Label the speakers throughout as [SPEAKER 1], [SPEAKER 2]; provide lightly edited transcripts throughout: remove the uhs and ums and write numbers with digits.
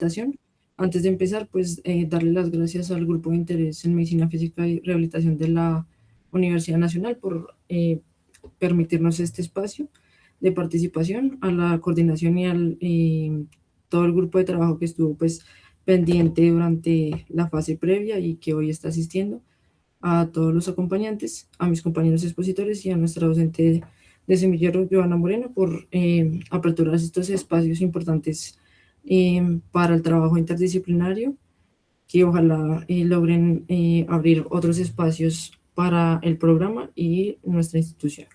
[SPEAKER 1] rehabilitación. Antes de empezar, pues darle las gracias al Grupo de Interés en Medicina Física y Rehabilitación de la Universidad Nacional por permitirnos este espacio de participación, a la coordinación y al todo el grupo de trabajo que estuvo pues pendiente durante la fase previa y que hoy está asistiendo, a todos los acompañantes, a mis compañeros expositores y a nuestra docente de semillero, Joana Moreno, por aperturar estos espacios importantes para el trabajo interdisciplinario, que ojalá logren abrir otros espacios para el programa y nuestra institución.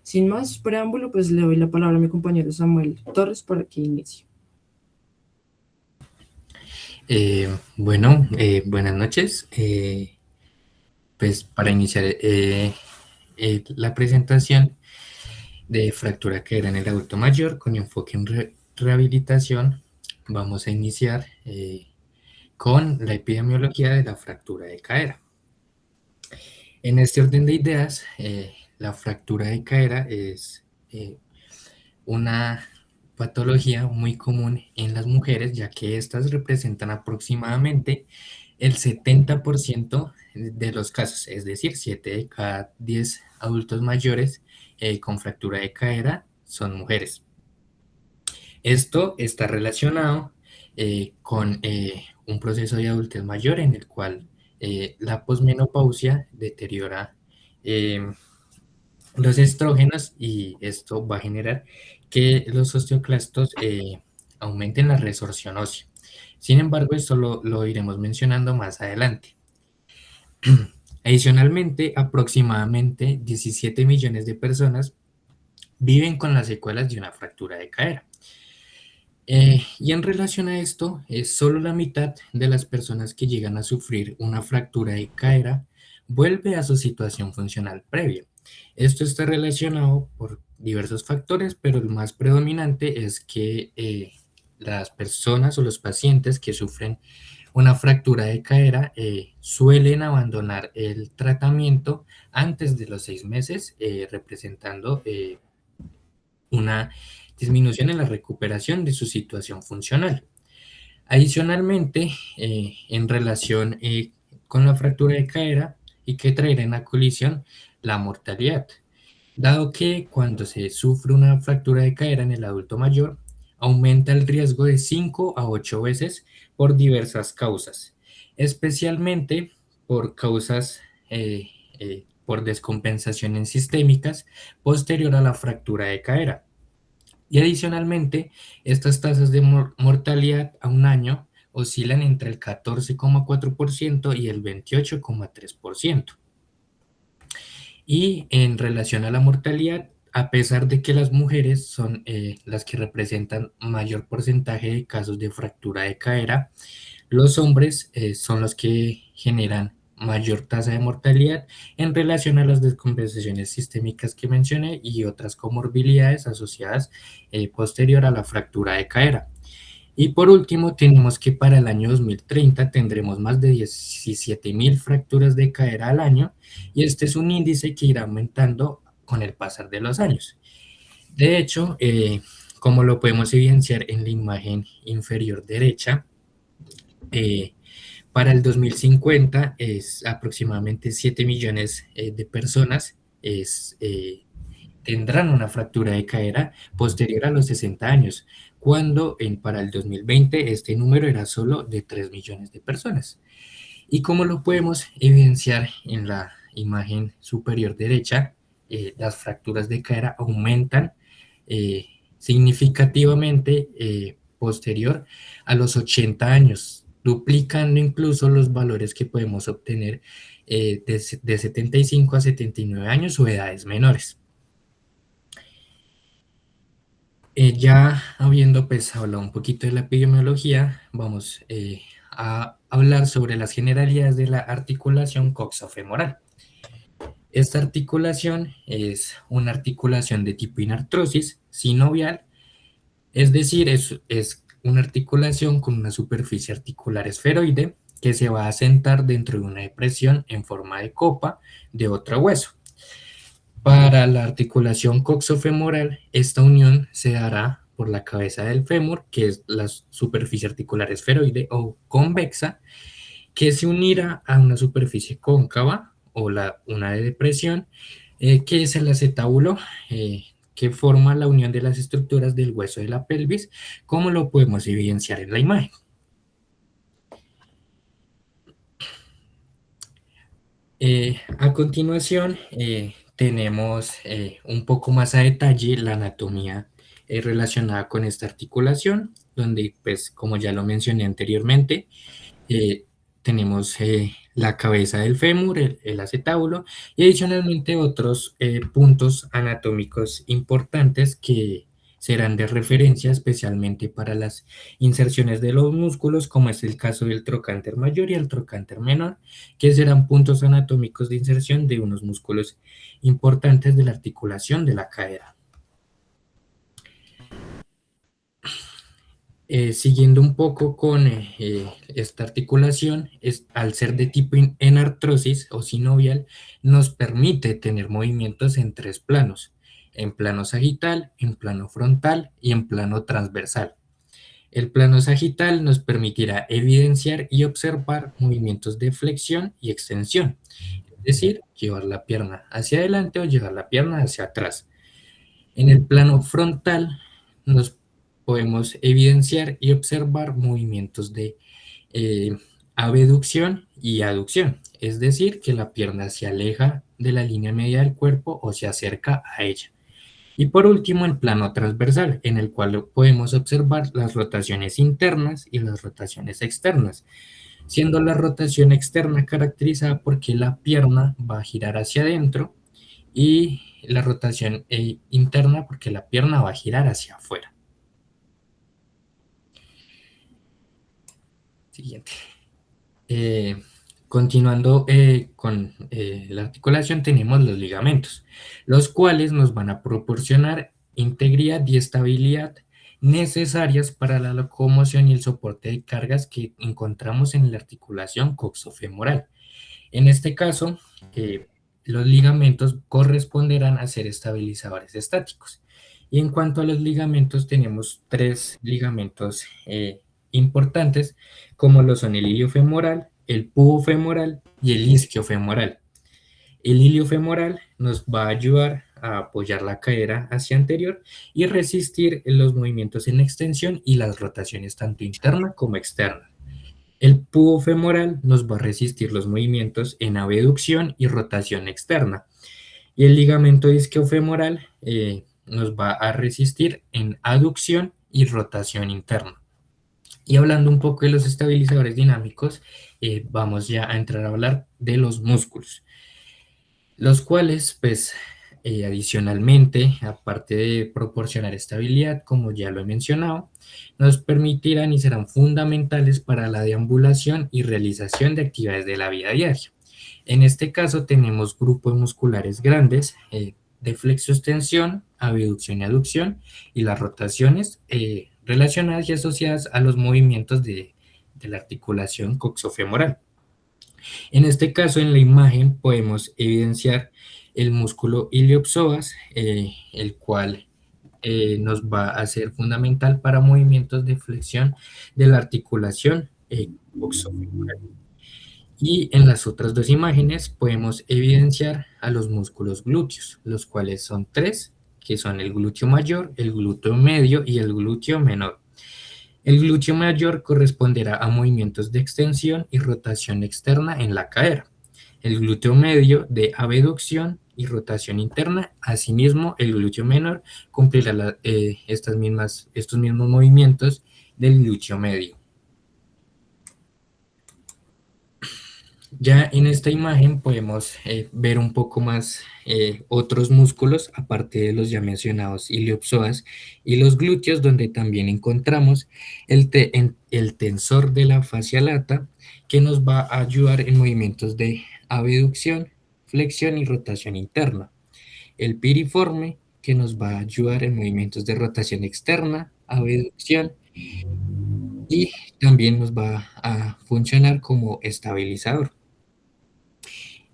[SPEAKER 1] Sin más preámbulo, pues le doy la palabra a mi compañero Samuel Torres para que inicie.
[SPEAKER 2] Buenas noches. Pues para iniciar la presentación de fractura cadera en el adulto mayor con enfoque en rehabilitación, vamos a iniciar con la epidemiología de la fractura de cadera. En este orden de ideas, la fractura de cadera es una patología muy común en las mujeres, ya que estas representan aproximadamente el 70% de los casos, es decir, 7 de cada 10 adultos mayores con fractura de cadera son mujeres. Esto está relacionado con un proceso de adultez mayor en el cual la posmenopausia deteriora los estrógenos y esto va a generar que los osteoclastos aumenten la resorción ósea. Sin embargo, esto lo iremos mencionando más adelante. Adicionalmente, aproximadamente 17 millones de personas viven con las secuelas de una fractura de cadera. Y en relación a esto, solo la mitad de las personas que llegan a sufrir una fractura de cadera vuelve a su situación funcional previa. Esto está relacionado por diversos factores, pero el más predominante es que las personas o los pacientes que sufren una fractura de cadera suelen abandonar el tratamiento antes de los 6 meses, representando una disminución en la recuperación de su situación funcional. Adicionalmente, en relación con la fractura de cadera y que traerá en la colisión la mortalidad, dado que cuando se sufre una fractura de cadera en el adulto mayor, aumenta el riesgo de 5 a 8 veces por diversas causas, especialmente por causas por descompensaciones sistémicas posterior a la fractura de cadera. Y adicionalmente, estas tasas de mortalidad a un año oscilan entre el 14,4% y el 28,3%. Y en relación a la mortalidad, a pesar de que las mujeres son las que representan mayor porcentaje de casos de fractura de cadera, los hombres son los que generan mayor tasa de mortalidad en relación a las descompensaciones sistémicas que mencioné y otras comorbilidades asociadas posterior a la fractura de cadera. Y por último, tenemos que para el año 2030 tendremos más de 17.000 fracturas de cadera al año y este es un índice que irá aumentando con el pasar de los años. De hecho, como lo podemos evidenciar en la imagen inferior derecha, para el 2050 es aproximadamente 7 millones de personas tendrán una fractura de cadera posterior a los 60 años, cuando para el 2020 este número era solo de 3 millones de personas. Y como lo podemos evidenciar en la imagen superior derecha, las fracturas de cadera aumentan significativamente posterior a los 80 años, duplicando incluso los valores que podemos obtener de 75 a 79 años o edades menores. Ya habiendo pues hablado un poquito de la epidemiología, vamos a hablar sobre las generalidades de la articulación coxofemoral. Esta articulación es una articulación de tipo inartrosis sinovial, es decir, es una articulación con una superficie articular esferoide que se va a asentar dentro de una depresión en forma de copa de otro hueso. Para la articulación coxofemoral, esta unión se dará por la cabeza del fémur, que es la superficie articular esferoide o convexa, que se unirá a una superficie cóncava o una de depresión, que es el acetábulo, que forma la unión de las estructuras del hueso de la pelvis, como lo podemos evidenciar en la imagen. A continuación, tenemos un poco más a detalle la anatomía relacionada con esta articulación, donde, pues, como ya lo mencioné anteriormente, eh, tenemos la cabeza del fémur, el acetábulo, y adicionalmente otros puntos anatómicos importantes que serán de referencia especialmente para las inserciones de los músculos, como es el caso del trocánter mayor y el trocánter menor, que serán puntos anatómicos de inserción de unos músculos importantes de la articulación de la cadera. Siguiendo un poco con esta articulación, al ser de tipo enartrosis o sinovial, nos permite tener movimientos en tres planos: en plano sagital, en plano frontal y en plano transversal. El plano sagital nos permitirá evidenciar y observar movimientos de flexión y extensión, es decir, llevar la pierna hacia adelante o llevar la pierna hacia atrás. En el plano frontal nos podemos evidenciar y observar movimientos de eh, abducción y aducción, es decir, que la pierna se aleja de la línea media del cuerpo o se acerca a ella. Y por último, el plano transversal, en el cual podemos observar las rotaciones internas y las rotaciones externas, siendo la rotación externa caracterizada porque la pierna va a girar hacia adentro y la rotación interna porque la pierna va a girar hacia afuera. Siguiente. Eh, Continuando con la articulación, tenemos los ligamentos, los cuales nos van a proporcionar integridad y estabilidad necesarias para la locomoción y el soporte de cargas que encontramos en la articulación coxofemoral. En este caso, los ligamentos corresponderán a ser estabilizadores estáticos. Y en cuanto a los ligamentos, tenemos tres ligamentos importantes, como lo son el iliofemoral, el pubofemoral y el isquiofemoral. El iliofemoral nos va a ayudar a apoyar la cadera hacia anterior y resistir los movimientos en extensión y las rotaciones tanto internas como externas. El pubo femoral nos va a resistir los movimientos en abducción y rotación externa. Y el ligamento isquiofemoral nos va a resistir en aducción y rotación interna. Y hablando un poco de los estabilizadores dinámicos, vamos ya a entrar a hablar de los músculos, los cuales, pues, adicionalmente, aparte de proporcionar estabilidad, como ya lo he mencionado, nos permitirán y serán fundamentales para la deambulación y realización de actividades de la vida diaria. En este caso tenemos grupos musculares grandes de flexoextensión, abducción y aducción, y las rotaciones relacionadas y asociadas a los movimientos de la articulación coxofemoral. En este caso, en la imagen podemos evidenciar el músculo iliopsoas, el cual nos va a ser fundamental para movimientos de flexión de la articulación coxofemoral. Y en las otras dos imágenes podemos evidenciar a los músculos glúteos, los cuales son tres, que son el glúteo mayor, el glúteo medio y el glúteo menor. El glúteo mayor corresponderá a movimientos de extensión y rotación externa en la cadera. El glúteo medio de abducción y rotación interna. Asimismo, el glúteo menor cumplirá estos mismos movimientos del glúteo medio. Ya en esta imagen podemos ver un poco más otros músculos, aparte de los ya mencionados iliopsoas y los glúteos, donde también encontramos el tensor de la fascia lata, que nos va a ayudar en movimientos de abducción, flexión y rotación interna. El piriforme, que nos va a ayudar en movimientos de rotación externa, abducción, y también nos va a funcionar como estabilizador.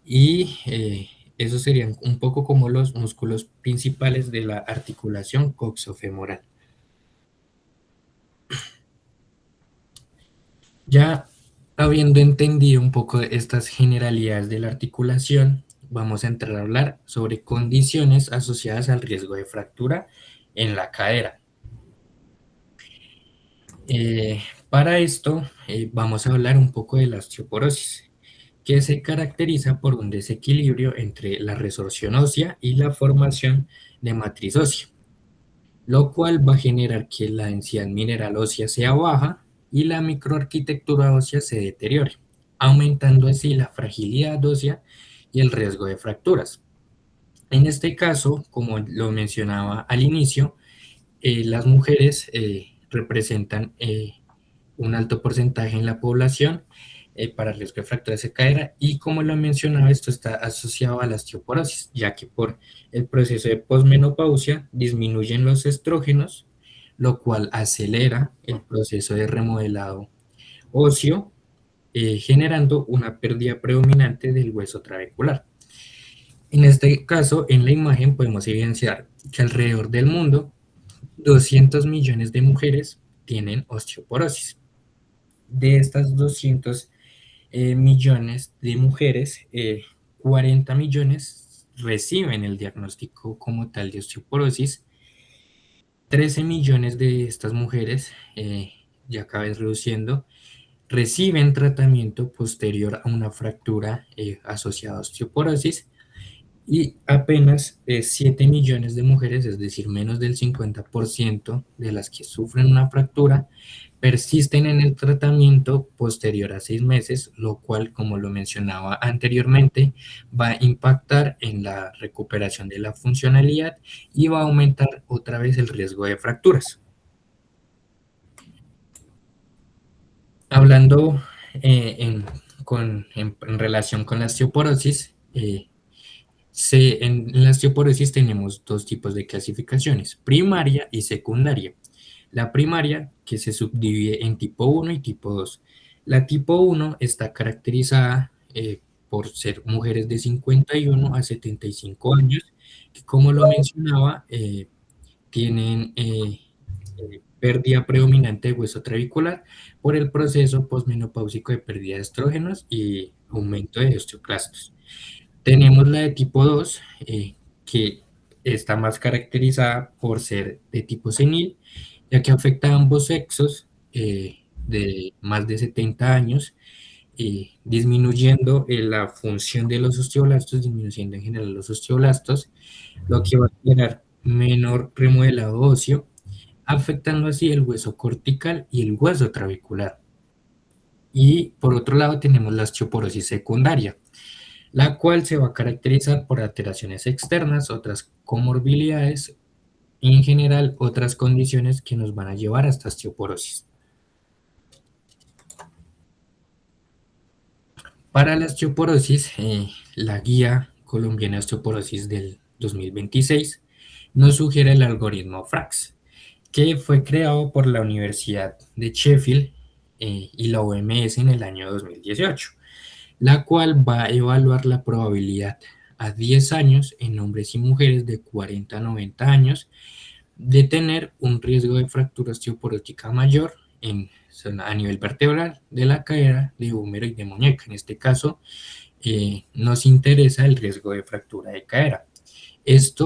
[SPEAKER 2] Y esos serían un poco como los músculos principales de la articulación coxofemoral. Ya habiendo entendido un poco de estas generalidades de la articulación, vamos a entrar a hablar sobre condiciones asociadas al riesgo de fractura en la cadera. Para esto, vamos a hablar un poco de la osteoporosis, que se caracteriza por un desequilibrio entre la resorción ósea y la formación de matriz ósea, lo cual va a generar que la densidad mineral ósea sea baja y la microarquitectura ósea se deteriore, aumentando así la fragilidad ósea y el riesgo de fracturas. En este caso, como lo mencionaba al inicio, las mujeres representan un alto porcentaje en la población para riesgo de fracturas de cadera y como lo mencionaba, esto está asociado a la osteoporosis, ya que por el proceso de posmenopausia disminuyen los estrógenos, lo cual acelera el proceso de remodelado óseo, generando una pérdida predominante del hueso trabecular. En este caso, en la imagen podemos evidenciar que alrededor del mundo 200 millones de mujeres tienen osteoporosis. De estas 200 millones de mujeres, 40 millones reciben el diagnóstico como tal de osteoporosis. 13 millones de estas mujeres, ya cada vez reduciendo, reciben tratamiento posterior a una fractura asociada a osteoporosis y apenas 7 millones de mujeres, es decir, menos del 50% de las que sufren una fractura, persisten en el tratamiento posterior a 6 meses, lo cual, como lo mencionaba anteriormente, va a impactar en la recuperación de la funcionalidad y va a aumentar otra vez el riesgo de fracturas. Hablando en relación con la osteoporosis, en la osteoporosis tenemos dos tipos de clasificaciones, primaria y secundaria. La primaria, que se subdivide en tipo 1 y tipo 2. La tipo 1 está caracterizada por ser mujeres de 51 a 75 años, que como lo mencionaba, tienen pérdida predominante de hueso trabecular por el proceso posmenopáusico de pérdida de estrógenos y aumento de osteoclastos. Tenemos la de tipo 2, que está más caracterizada por ser de tipo senil, ya que afecta a ambos sexos de más de 70 años, disminuyendo la función de los osteoblastos, disminuyendo en general los osteoblastos, lo que va a generar menor remodelado óseo, afectando así el hueso cortical y el hueso trabecular. Y por otro lado tenemos la osteoporosis secundaria, la cual se va a caracterizar por alteraciones externas, otras comorbilidades y en general otras condiciones que nos van a llevar a esta osteoporosis. Para la osteoporosis, la guía colombiana de osteoporosis del 2026 nos sugiere el algoritmo FRAX, que fue creado por la Universidad de Sheffield y la OMS en el año 2018, la cual va a evaluar la probabilidad a 10 años en hombres y mujeres de 40 a 90 años de tener un riesgo de fractura osteoporótica mayor a nivel vertebral de la cadera, de húmero y de muñeca. En este caso, nos interesa el riesgo de fractura de cadera. Este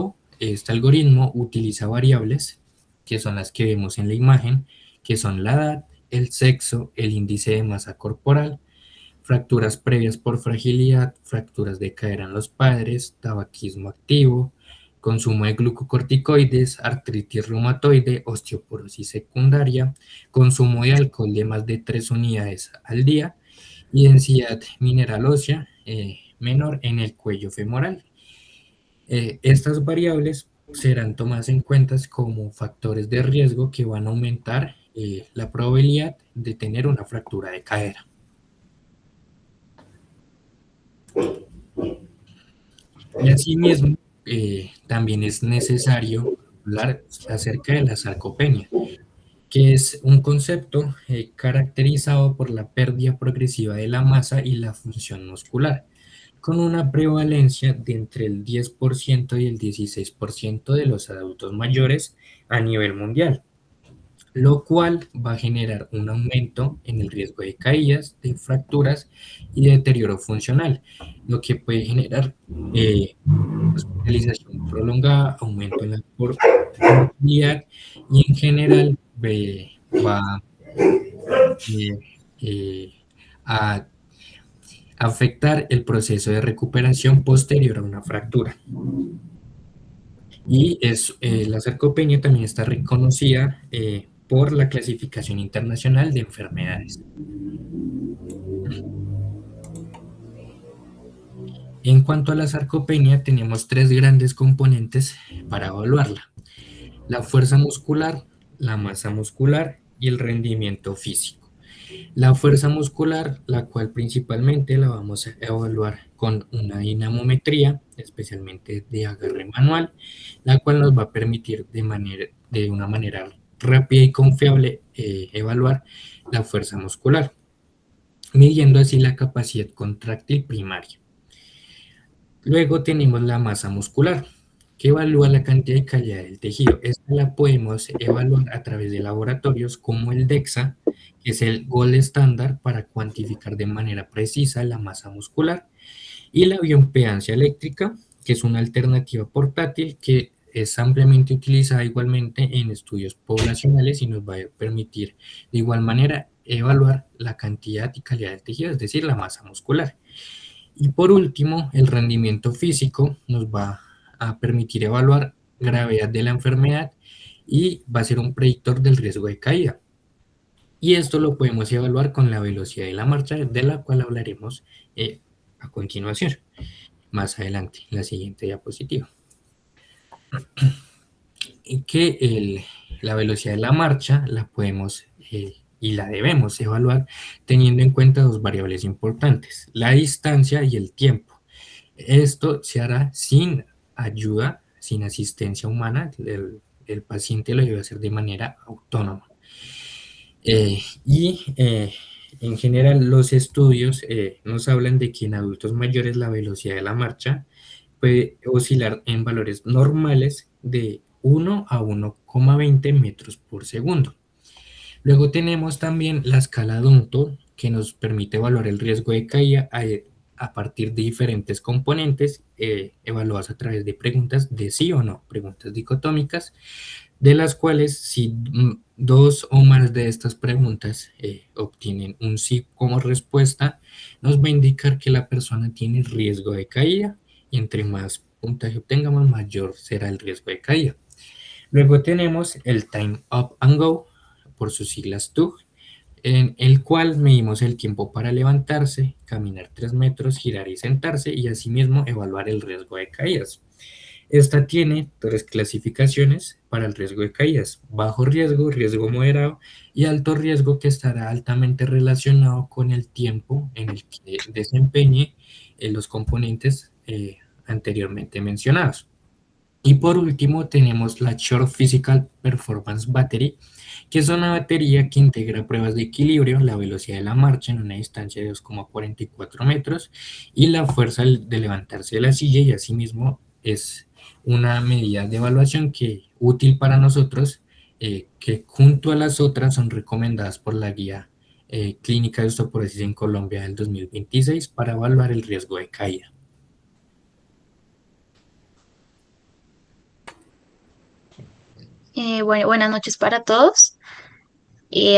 [SPEAKER 2] algoritmo utiliza variables que son las que vemos en la imagen, que son la edad, el sexo, el índice de masa corporal, fracturas previas por fragilidad, fracturas de cadera en los padres, tabaquismo activo, consumo de glucocorticoides, artritis reumatoide, osteoporosis secundaria, consumo de alcohol de más de 3 unidades al día y densidad mineral ósea menor en el cuello femoral. Estas variables serán tomadas en cuenta como factores de riesgo que van a aumentar la probabilidad de tener una fractura de cadera. Y asimismo, también es necesario hablar acerca de la sarcopenia, que es un concepto caracterizado por la pérdida progresiva de la masa y la función muscular, con una prevalencia de entre el 10% y el 16% de los adultos mayores a nivel mundial. lo cual va a generar un aumento en el riesgo de caídas, de fracturas y de deterioro funcional, lo que puede generar hospitalización prolongada, aumento en la mortalidad y en general va eh, eh, a afectar el proceso de recuperación posterior a una fractura. Y la sarcopenia también está reconocida por la Clasificación Internacional de Enfermedades. En cuanto a la sarcopenia, tenemos tres grandes componentes para evaluarla: la fuerza muscular, la masa muscular y el rendimiento físico. La fuerza muscular, la cual principalmente la vamos a evaluar con una dinamometría, especialmente de agarre manual, la cual nos va a permitir de una manera rápida y confiable evaluar la fuerza muscular, midiendo así la capacidad contráctil primaria. Luego tenemos la masa muscular, que evalúa la cantidad y calidad del tejido. Esta la podemos evaluar a través de laboratorios como el DEXA, que es el gold estándar para cuantificar de manera precisa la masa muscular, y la bioimpedancia eléctrica, que es una alternativa portátil que es ampliamente utilizada igualmente en estudios poblacionales y nos va a permitir de igual manera evaluar la cantidad y calidad del tejido, es decir, la masa muscular. Y por último, el rendimiento físico nos va a permitir evaluar gravedad de la enfermedad y va a ser un predictor del riesgo de caída. Y esto lo podemos evaluar con la velocidad de la marcha, de la cual hablaremos a continuación, más adelante, en la siguiente diapositiva. La velocidad de la marcha la podemos y la debemos evaluar teniendo en cuenta dos variables importantes: la distancia y el tiempo. Esto se hará sin ayuda, sin asistencia humana. El paciente lo debe hacer de manera autónoma. En general, los estudios nos hablan de que en adultos mayores la velocidad de la marcha puede oscilar en valores normales de 1 a 1,20 metros por segundo. Luego tenemos también la escala Dunto, que nos permite evaluar el riesgo de caída a partir de diferentes componentes evaluadas a través de preguntas de sí o no, preguntas dicotómicas, de las cuales si dos o más de estas preguntas obtienen un sí como respuesta, nos va a indicar que la persona tiene riesgo de caída, y entre más puntaje obtengamos, mayor será el riesgo de caída. Luego tenemos el Time Up and Go, por sus siglas TUG, en el cual medimos el tiempo para levantarse, caminar 3 metros, girar y sentarse, y asimismo evaluar el riesgo de caídas. Esta tiene tres clasificaciones para el riesgo de caídas: bajo riesgo, riesgo moderado y alto riesgo, que estará altamente relacionado con el tiempo en el que desempeñe los componentes anteriormente mencionados. Y por último tenemos la Short Physical Performance Battery, que es una batería que integra pruebas de equilibrio, la velocidad de la marcha en una distancia de 2,44 metros y la fuerza de levantarse de la silla, y asimismo es una medida de evaluación útil para nosotros, que junto a las otras son recomendadas por la Guía Clínica de Osteoporosis en Colombia del 2026 para evaluar el riesgo de caída.
[SPEAKER 3] Buenas noches para todos.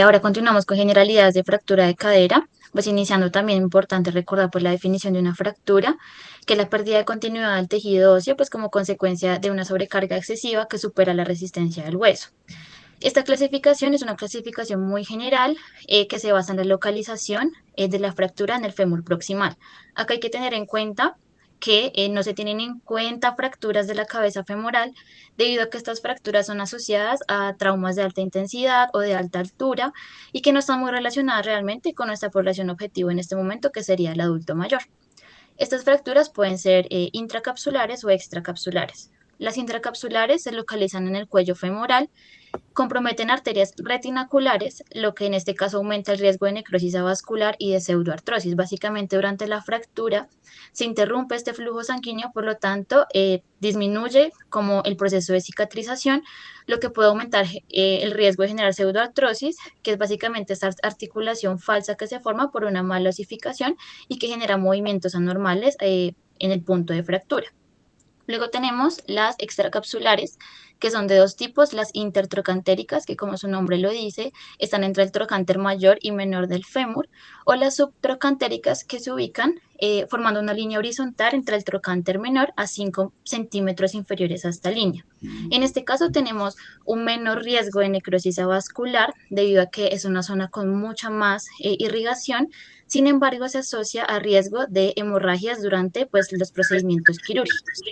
[SPEAKER 3] Ahora continuamos con generalidades de fractura de cadera. Pues iniciando, también importante recordar pues la definición de una fractura, que es la pérdida de continuidad del tejido óseo pues como consecuencia de una sobrecarga excesiva que supera la resistencia del hueso. Esta clasificación es una clasificación muy general que se basa en la localización de la fractura en el fémur proximal. Acá hay que tener en cuenta que no se tienen en cuenta fracturas de la cabeza femoral, debido a que estas fracturas son asociadas a traumas de alta intensidad o de alta altura y que no están muy relacionadas realmente con nuestra población objetivo en este momento, que sería el adulto mayor. Estas fracturas pueden ser intracapsulares o extracapsulares. Las intracapsulares se localizan en el cuello femoral, comprometen arterias retinaculares, lo que en este caso aumenta el riesgo de necrosis avascular y de pseudoartrosis. Básicamente, durante la fractura se interrumpe este flujo sanguíneo, por lo tanto, disminuye como el proceso de cicatrización, lo que puede aumentar el riesgo de generar pseudoartrosis, que es básicamente esta articulación falsa que se forma por una mala osificación y que genera movimientos anormales en el punto de fractura. Luego tenemos las extracapsulares, que son de dos tipos, las intertrocantéricas, que como su nombre lo dice, están entre el trocánter mayor y menor del fémur, o las subtrocantéricas, que se ubican formando una línea horizontal entre el trocánter menor a 5 centímetros inferiores a esta línea. En este caso tenemos un menor riesgo de necrosis avascular debido a que es una zona con mucha más irrigación. Sin embargo, se asocia a riesgo de hemorragias durante pues, los procedimientos quirúrgicos.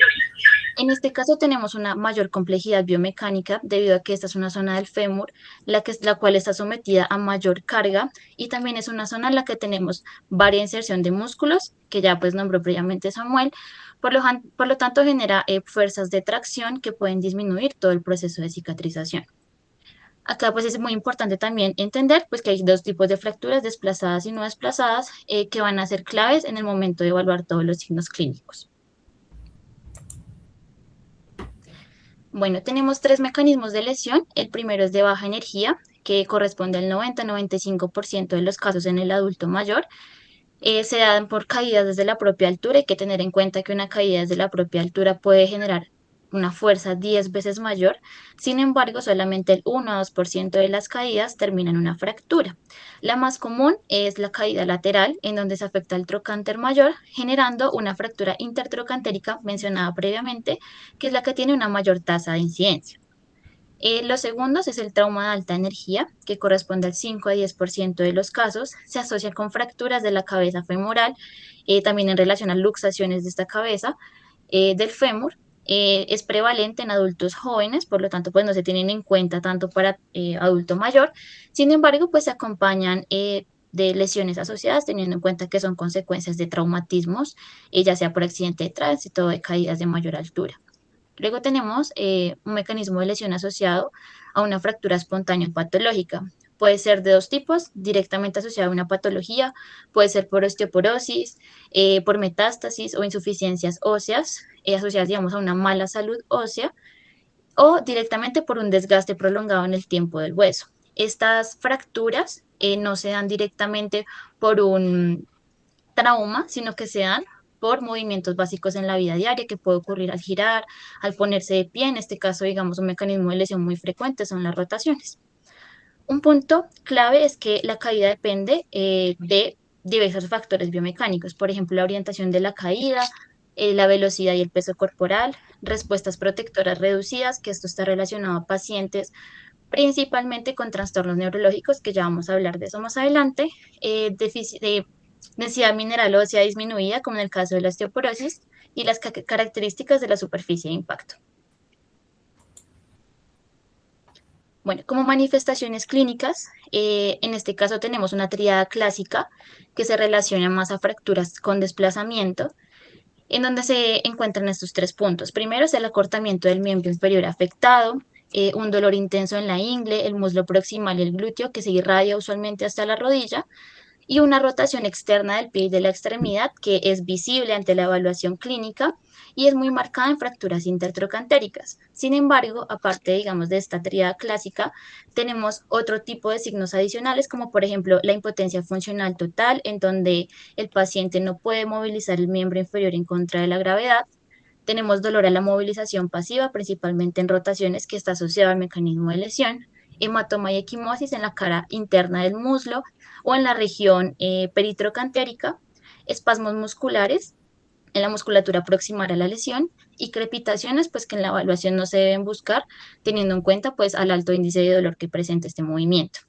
[SPEAKER 3] En este caso tenemos una mayor complejidad biomecánica debido a que esta es una zona del fémur, la cual está sometida a mayor carga, y también es una zona en la que tenemos varia inserción de músculos, que ya pues nombró previamente Samuel, por lo tanto genera fuerzas de tracción que pueden disminuir todo el proceso de cicatrización. Acá pues es muy importante también entender pues que hay dos tipos de fracturas, desplazadas y no desplazadas, que van a ser claves en el momento de evaluar todos los signos clínicos. Bueno, tenemos tres mecanismos de lesión. El primero es de baja energía, que corresponde al 90-95% de los casos en el adulto mayor. Se dan por caídas desde la propia altura. Hay que tener en cuenta que una caída desde la propia altura puede generar una fuerza 10 veces mayor. Sin embargo, solamente el 1 a 2% de las caídas terminan en una fractura. La más común es la caída lateral, en donde se afecta el trocánter mayor, generando una fractura intertrocantérica mencionada previamente, que es la que tiene una mayor tasa de incidencia. Los segundos es el trauma de alta energía, que corresponde al 5 a 10% de los casos. Se asocia con fracturas de la cabeza femoral, también en relación a luxaciones de esta cabeza, del fémur. Es prevalente en adultos jóvenes, por lo tanto, pues no se tienen en cuenta tanto para adulto mayor. Sin embargo, pues se acompañan de lesiones asociadas, teniendo en cuenta que son consecuencias de traumatismos, ya sea por accidente de tránsito o de caídas de mayor altura. Luego tenemos un mecanismo de lesión asociado a una fractura espontánea patológica. Puede ser de dos tipos, directamente asociado a una patología, puede ser por osteoporosis, por metástasis o insuficiencias óseas, asociadas, digamos, a una mala salud ósea, o directamente por un desgaste prolongado en el tiempo del hueso. Estas fracturas no se dan directamente por un trauma, sino que se dan por movimientos básicos en la vida diaria, que puede ocurrir al girar, al ponerse de pie. En este caso, digamos, un mecanismo de lesión muy frecuente son las rotaciones. Un punto clave es que la caída depende de diversos factores biomecánicos, por ejemplo, la orientación de la caída, la velocidad y el peso corporal, respuestas protectoras reducidas, que esto está relacionado a pacientes principalmente con trastornos neurológicos, que ya vamos a hablar de eso más adelante, densidad mineral ósea disminuida, como en el caso de la osteoporosis, y las características de la superficie de impacto. Bueno, como manifestaciones clínicas, en este caso tenemos una tríada clásica que se relaciona más a fracturas con desplazamiento, en donde se encuentran estos tres puntos. Primero es el acortamiento del miembro inferior afectado, un dolor intenso en la ingle, el muslo proximal y el glúteo que se irradia usualmente hasta la rodilla, y una rotación externa del pie y de la extremidad que es visible ante la evaluación clínica y es muy marcada en fracturas intertrocantéricas. Sin embargo, aparte, digamos, de esta tríada clásica, tenemos otro tipo de signos adicionales, como por ejemplo la impotencia funcional total, en donde el paciente no puede movilizar el miembro inferior en contra de la gravedad. Tenemos dolor a la movilización pasiva, principalmente en rotaciones, que está asociado al mecanismo de lesión, hematoma y equimosis en la cara interna del muslo o en la región peritrocantérica, espasmos musculares en la musculatura proximal a la lesión y crepitaciones, pues que en la evaluación no se deben buscar, teniendo en cuenta pues al alto índice de dolor que presenta este movimiento.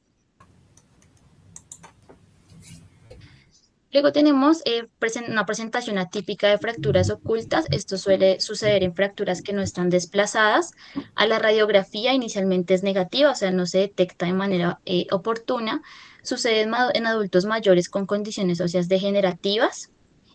[SPEAKER 3] Luego tenemos una presentación atípica de fracturas ocultas. Esto suele suceder en fracturas que no están desplazadas. A la radiografía inicialmente es negativa, o sea, no se detecta de manera oportuna. Sucede en adultos mayores con condiciones óseas degenerativas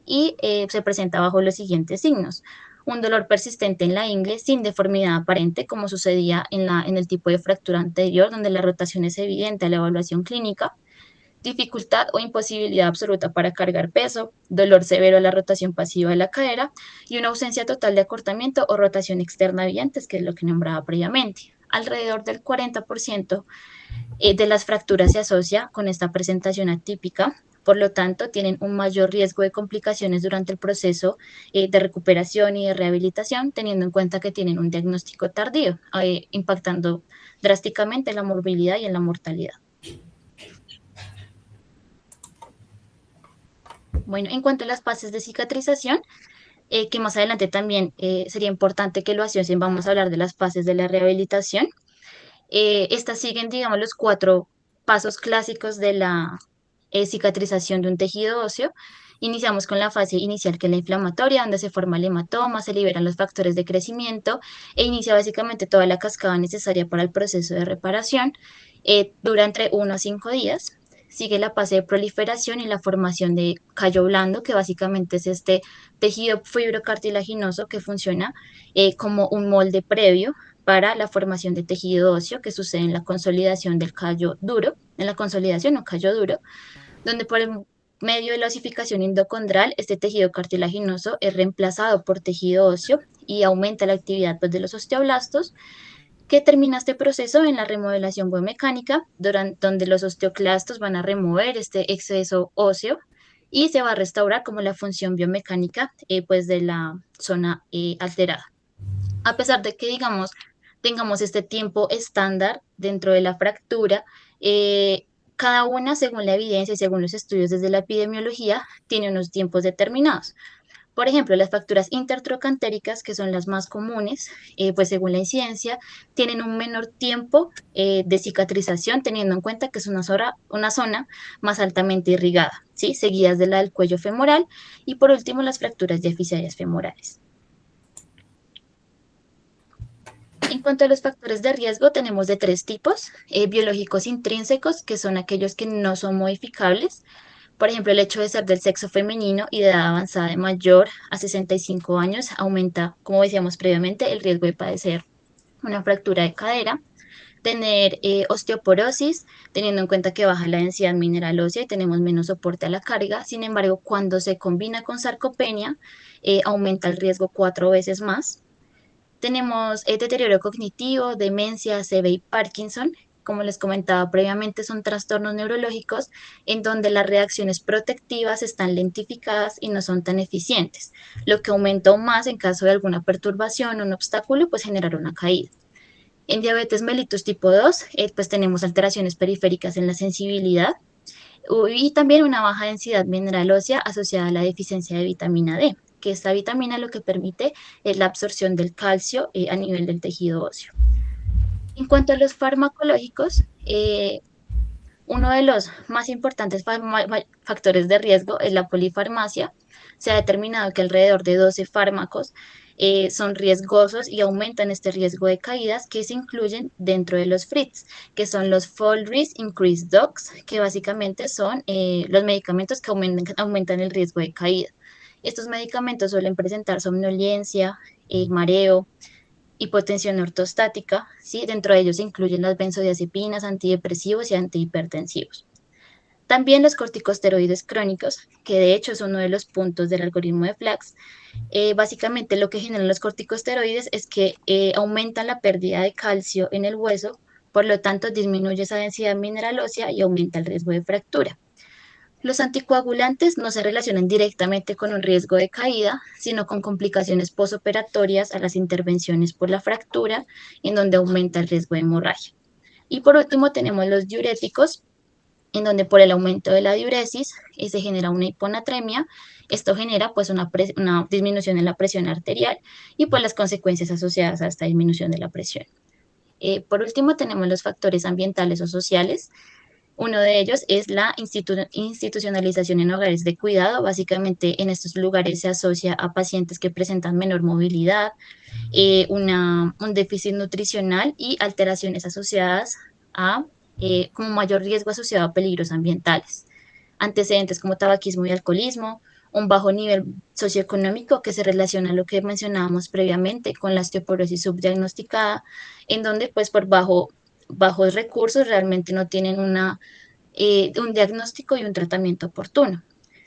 [SPEAKER 3] y se presenta bajo los siguientes signos. un dolor persistente en la ingle sin deformidad aparente, como sucedía en el tipo de fractura anterior, donde la rotación es evidente a la evaluación clínica, dificultad o imposibilidad absoluta para cargar peso, dolor severo a la rotación pasiva de la cadera y una ausencia total de acortamiento o rotación externa evidentes, que es lo que nombraba previamente. Alrededor del 40% de las fracturas se asocia con esta presentación atípica, por lo tanto, tienen un mayor riesgo de complicaciones durante el proceso de recuperación y de rehabilitación, teniendo en cuenta que tienen un diagnóstico tardío, impactando drásticamente en la morbilidad y en la mortalidad. Bueno, en cuanto a las fases de cicatrización, que más adelante también sería importante que lo asocien, vamos a hablar de las fases de la rehabilitación. Estas siguen, digamos, los 4 pasos clásicos de la cicatrización de un tejido óseo. Iniciamos con la fase inicial, que es la inflamatoria, donde se forma el hematoma, se liberan los factores de crecimiento e inicia básicamente toda la cascada necesaria para el proceso de reparación. Dura entre 1 a 5 días. Sigue la fase de proliferación y la formación de callo blando, que básicamente es este tejido fibrocartilaginoso que funciona como un molde previo para la formación de tejido óseo, que sucede en la consolidación del callo duro, en la consolidación o callo duro, donde por el medio de la osificación endocondral, este tejido cartilaginoso es reemplazado por tejido óseo y aumenta la actividad, pues, de los osteoblastos, que termina este proceso en la remodelación biomecánica, donde los osteoclastos van a remover este exceso óseo y se va a restaurar como la función biomecánica, pues, de la zona alterada. A pesar de que, digamos, tengamos este tiempo estándar dentro de la fractura, cada una, según la evidencia y según los estudios desde la epidemiología, tiene unos tiempos determinados. Por ejemplo, las fracturas intertrocantéricas, que son las más comunes, pues según la incidencia, tienen un menor tiempo de cicatrización, teniendo en cuenta que es una zona más altamente irrigada, ¿sí? Seguidas de la del cuello femoral y por último las fracturas diaficiarias femorales. En cuanto a los factores de riesgo, tenemos de 3 tipos: biológicos intrínsecos, que son aquellos que no son modificables. Por ejemplo, el hecho de ser del sexo femenino y de edad avanzada de mayor a 65 años aumenta, como decíamos previamente, el riesgo de padecer una fractura de cadera. Tener osteoporosis, teniendo en cuenta que baja la densidad mineral ósea y tenemos menos soporte a la carga. Sin embargo, cuando se combina con sarcopenia, aumenta el riesgo 4 veces más. Tenemos deterioro cognitivo, demencia, CB y Parkinson. Como les comentaba previamente, son trastornos neurológicos en donde las reacciones protectivas están lentificadas y no son tan eficientes, lo que aumenta aún más en caso de alguna perturbación o un obstáculo, pues generar una caída. En diabetes mellitus tipo 2, pues tenemos alteraciones periféricas en la sensibilidad y también una baja densidad mineral ósea asociada a la deficiencia de vitamina D, que esta vitamina lo que permite es la absorción del calcio a nivel del tejido óseo. En cuanto a los farmacológicos, uno de los más importantes factores de riesgo es la polifarmacia. Se ha determinado que alrededor de 12 fármacos son riesgosos y aumentan este riesgo de caídas, que se incluyen dentro de los FRITS, que son los Fall Risk Increased Drugs, que básicamente son los medicamentos que aumentan el riesgo de caída. Estos medicamentos suelen presentar somnolencia, mareo, hipotensión ortostática, ¿sí? Dentro de ellos se incluyen las benzodiazepinas, antidepresivos y antihipertensivos. También los corticosteroides crónicos, que de hecho es uno de los puntos del algoritmo de Flax. Básicamente lo que generan los corticosteroides es que aumentan la pérdida de calcio en el hueso, por lo tanto disminuye esa densidad mineral ósea y aumenta el riesgo de fractura. Los anticoagulantes no se relacionan directamente con un riesgo de caída, sino con complicaciones posoperatorias a las intervenciones por la fractura, en donde aumenta el riesgo de hemorragia. Y por último tenemos los diuréticos, en donde por el aumento de la diuresis se genera una hiponatremia. Esto genera pues una disminución en la presión arterial y pues las consecuencias asociadas a esta disminución de la presión. Por último tenemos los factores ambientales o sociales. Uno de ellos es la institucionalización en hogares de cuidado. Básicamente en estos lugares se asocia a pacientes que presentan menor movilidad, un déficit nutricional y alteraciones asociadas a como mayor riesgo asociado a peligros ambientales. Antecedentes como tabaquismo y alcoholismo, un bajo nivel socioeconómico que se relaciona a lo que mencionábamos previamente con la osteoporosis subdiagnosticada, en donde pues por bajos recursos realmente no tienen un diagnóstico y un tratamiento oportuno.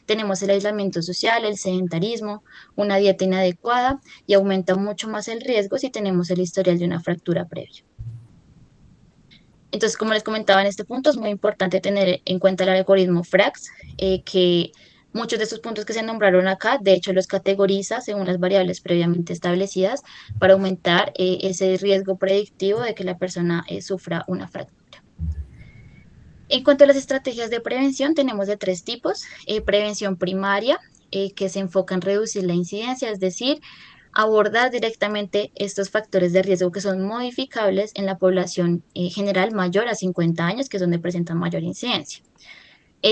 [SPEAKER 3] Tenemos el aislamiento social, el sedentarismo, una dieta inadecuada y aumenta mucho más el riesgo si tenemos el historial de una fractura previa. Entonces, como les comentaba en este punto, es muy importante tener en cuenta el algoritmo FRAX, que muchos de estos puntos que se nombraron acá, de hecho, los categoriza según las variables previamente establecidas para aumentar ese riesgo predictivo de que la persona sufra una fractura. En cuanto a las estrategias de prevención, tenemos de tres tipos. Prevención primaria, que se enfoca en reducir la incidencia, es decir, abordar directamente estos factores de riesgo que son modificables en la población general mayor a 50 años, que es donde presentan mayor incidencia.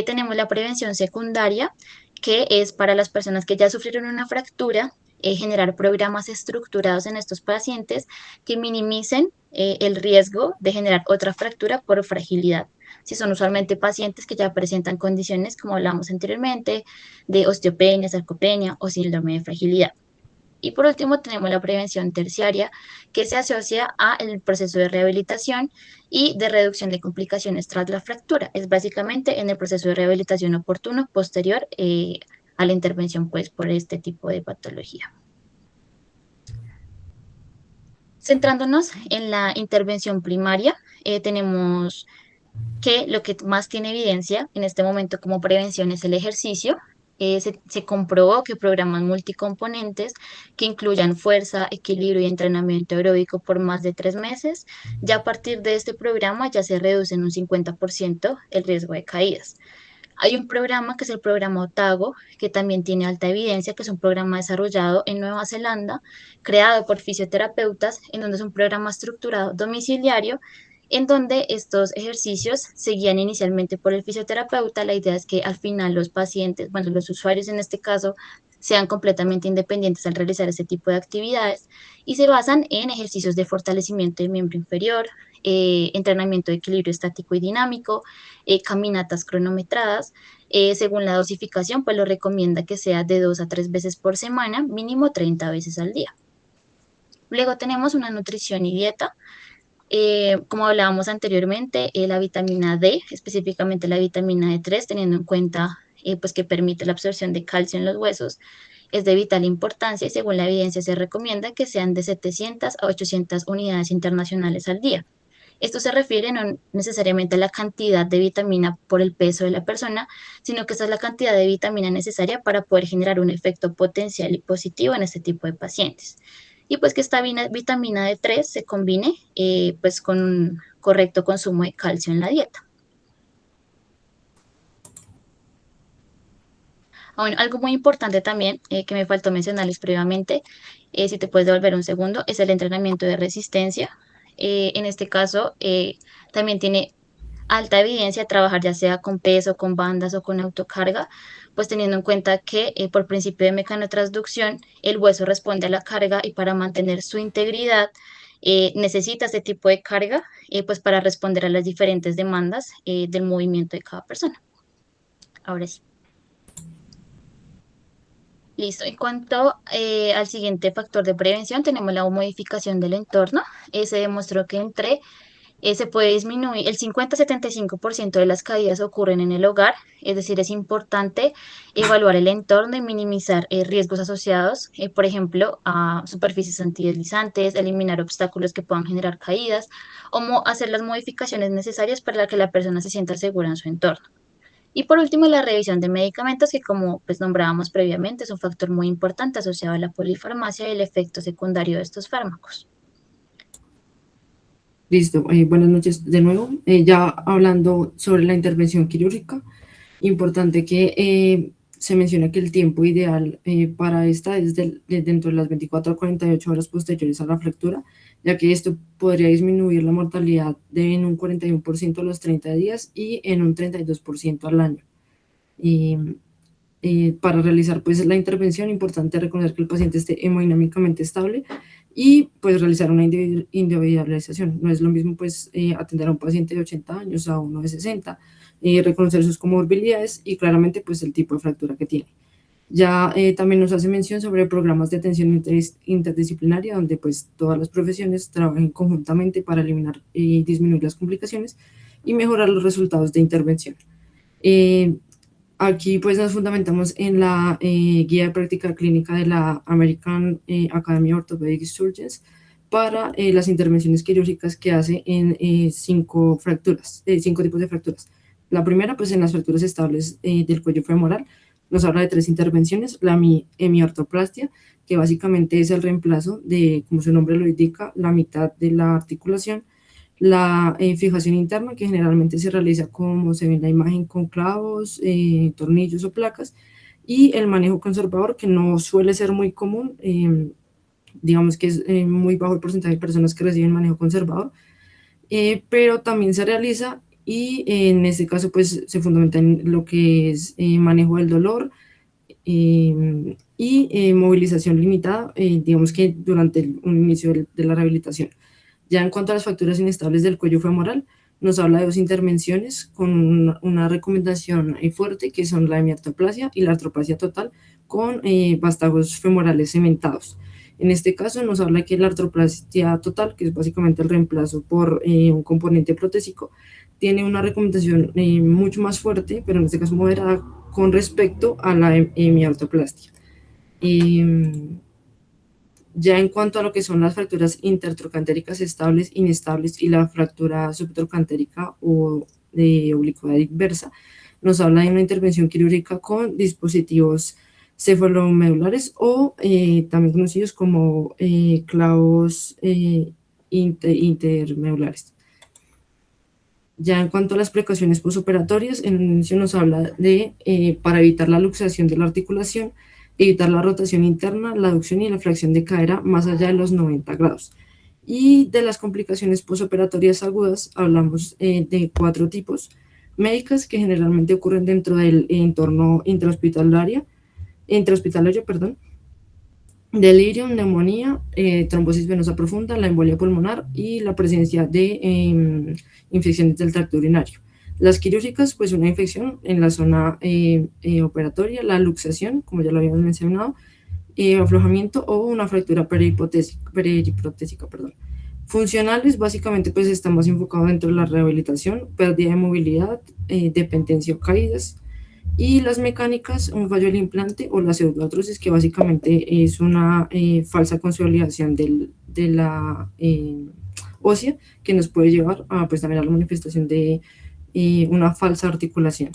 [SPEAKER 3] Tenemos la prevención secundaria, que es para las personas que ya sufrieron una fractura, generar programas estructurados en estos pacientes que minimicen el riesgo de generar otra fractura por fragilidad. Si son usualmente pacientes que ya presentan condiciones, como hablamos anteriormente, de osteopenia, sarcopenia o síndrome de fragilidad. Y por último, tenemos la prevención terciaria, que se asocia al proceso de rehabilitación y de reducción de complicaciones tras la fractura. Es básicamente en el proceso de rehabilitación oportuno posterior a la intervención pues, por este tipo de patología. Centrándonos en la intervención primaria, tenemos que lo que más tiene evidencia en este momento como prevención es el ejercicio. Se comprobó que programas multicomponentes que incluyan fuerza, equilibrio y entrenamiento aeróbico por más de 3 meses, ya a partir de este programa ya se reduce en un 50% el riesgo de caídas. Hay un programa que es el programa Otago, que también tiene alta evidencia, que es un programa desarrollado en Nueva Zelanda, creado por fisioterapeutas, en donde es un programa estructurado domiciliario, en donde estos ejercicios se guían inicialmente por el fisioterapeuta. La idea es que al final los pacientes, bueno, los usuarios en este caso, sean completamente independientes al realizar este tipo de actividades y se basan en ejercicios de fortalecimiento del miembro inferior, entrenamiento de equilibrio estático y dinámico, caminatas cronometradas. Según la dosificación, pues lo recomienda que sea de 2 a 3 veces por semana, mínimo 30 veces al día. Luego tenemos una nutrición y dieta. Como hablábamos anteriormente, la vitamina D, específicamente la vitamina D3, teniendo en cuenta pues que permite la absorción de calcio en los huesos, es de vital importancia y según la evidencia se recomienda que sean de 700 a 800 unidades internacionales al día. Esto se refiere no necesariamente a la cantidad de vitamina por el peso de la persona, sino que esa es la cantidad de vitamina necesaria para poder generar un efecto potencial y positivo en este tipo de pacientes. Y pues que esta vitamina D3 se combine pues con un correcto consumo de calcio en la dieta. Bueno, algo muy importante también que me faltó mencionarles previamente, si te puedes devolver un segundo, es el entrenamiento de resistencia. En este caso, también tiene alta evidencia trabajar ya sea con peso, con bandas o con autocarga, pues teniendo en cuenta que por principio de mecanotransducción el hueso responde a la carga y para mantener su integridad necesita este tipo de carga pues para responder a las diferentes demandas del movimiento de cada persona. Ahora sí. Listo. En cuanto al siguiente factor de prevención, tenemos la modificación del entorno. Se demostró que se puede disminuir el 50-75% de las caídas ocurren en el hogar, es decir, es importante evaluar el entorno y minimizar riesgos asociados, por ejemplo, a superficies antideslizantes, eliminar obstáculos que puedan generar caídas, o hacer las modificaciones necesarias para que la persona se sienta segura en su entorno. Y por último, la revisión de medicamentos, que como pues nombrábamos previamente, es un factor muy importante asociado a la polifarmacia y el efecto secundario de estos fármacos.
[SPEAKER 1] Listo, buenas noches de nuevo. Ya hablando sobre la intervención quirúrgica, importante que se menciona que el tiempo ideal para esta es dentro de las 24 a 48 horas posteriores a la fractura, ya que esto podría disminuir la mortalidad en un 41% a los 30 días y en un 32% al año. Para realizar pues la intervención, importante reconocer que el paciente esté hemodinámicamente estable y pues realizar una individualización. No es lo mismo pues atender a un paciente de 80 años a uno de 60, reconocer sus comorbilidades y claramente pues el tipo de fractura que tiene. Ya también nos hace mención sobre programas de atención interdisciplinaria, donde pues todas las profesiones trabajen conjuntamente para eliminar y disminuir las complicaciones y mejorar los resultados de intervención. Eh, Aquí pues nos fundamentamos en la guía de práctica clínica de la American Academy of Orthopedic Surgeons para las intervenciones quirúrgicas que hace en 5 fracturas, 5 tipos de fracturas. La primera, pues en las fracturas estables del cuello femoral, nos habla de 3 intervenciones, la hemiortoplastia, que básicamente es el reemplazo de, como su nombre lo indica, la mitad de la articulación, la fijación interna, que generalmente se realiza como se ve en la imagen con clavos, tornillos o placas, y el manejo conservador, que no suele ser muy común, digamos que es muy bajo el porcentaje de personas que reciben manejo conservador, pero también se realiza y en este caso pues se fundamenta en lo que es manejo del dolor y movilización limitada, digamos que durante un inicio de la rehabilitación. Ya en cuanto a las fracturas inestables del cuello femoral, nos habla de 2 intervenciones con una recomendación fuerte, que son la hemiartroplasia y la artroplasia total con vástagos femorales cementados. En este caso nos habla que la artroplasia total, que es básicamente el reemplazo por un componente protésico, tiene una recomendación mucho más fuerte, pero en este caso moderada, con respecto a la hemiartroplastia. Ya en cuanto a lo que son las fracturas intertrocantéricas estables, inestables y la fractura subtrocantérica o de oblicuidad inversa, nos habla de una intervención quirúrgica con dispositivos cefalomedulares o también conocidos como clavos intermedulares. Ya en cuanto a las precauciones posoperatorias, en el inicio nos habla de, para evitar la luxación de la articulación, evitar la rotación interna, la aducción y la flexión de cadera más allá de los 90 grados. Y de las complicaciones posoperatorias agudas, hablamos de 4 tipos: médicas, que generalmente ocurren dentro del entorno intrahospitalario, perdón, delirio, neumonía, trombosis venosa profunda, la embolia pulmonar y la presencia de infecciones del tracto urinario. Las quirúrgicas, pues una infección en la zona operatoria, la luxación, como ya lo habíamos mencionado, aflojamiento o una fractura periprotésica, perdón. Funcionales, básicamente, pues están más enfocados dentro de la rehabilitación, pérdida de movilidad, dependencia o caídas. Y las mecánicas, un fallo del implante o la pseudoartrosis, que básicamente es una falsa consolidación de la ósea, que nos puede llevar a, pues, también a la manifestación de una falsa articulación.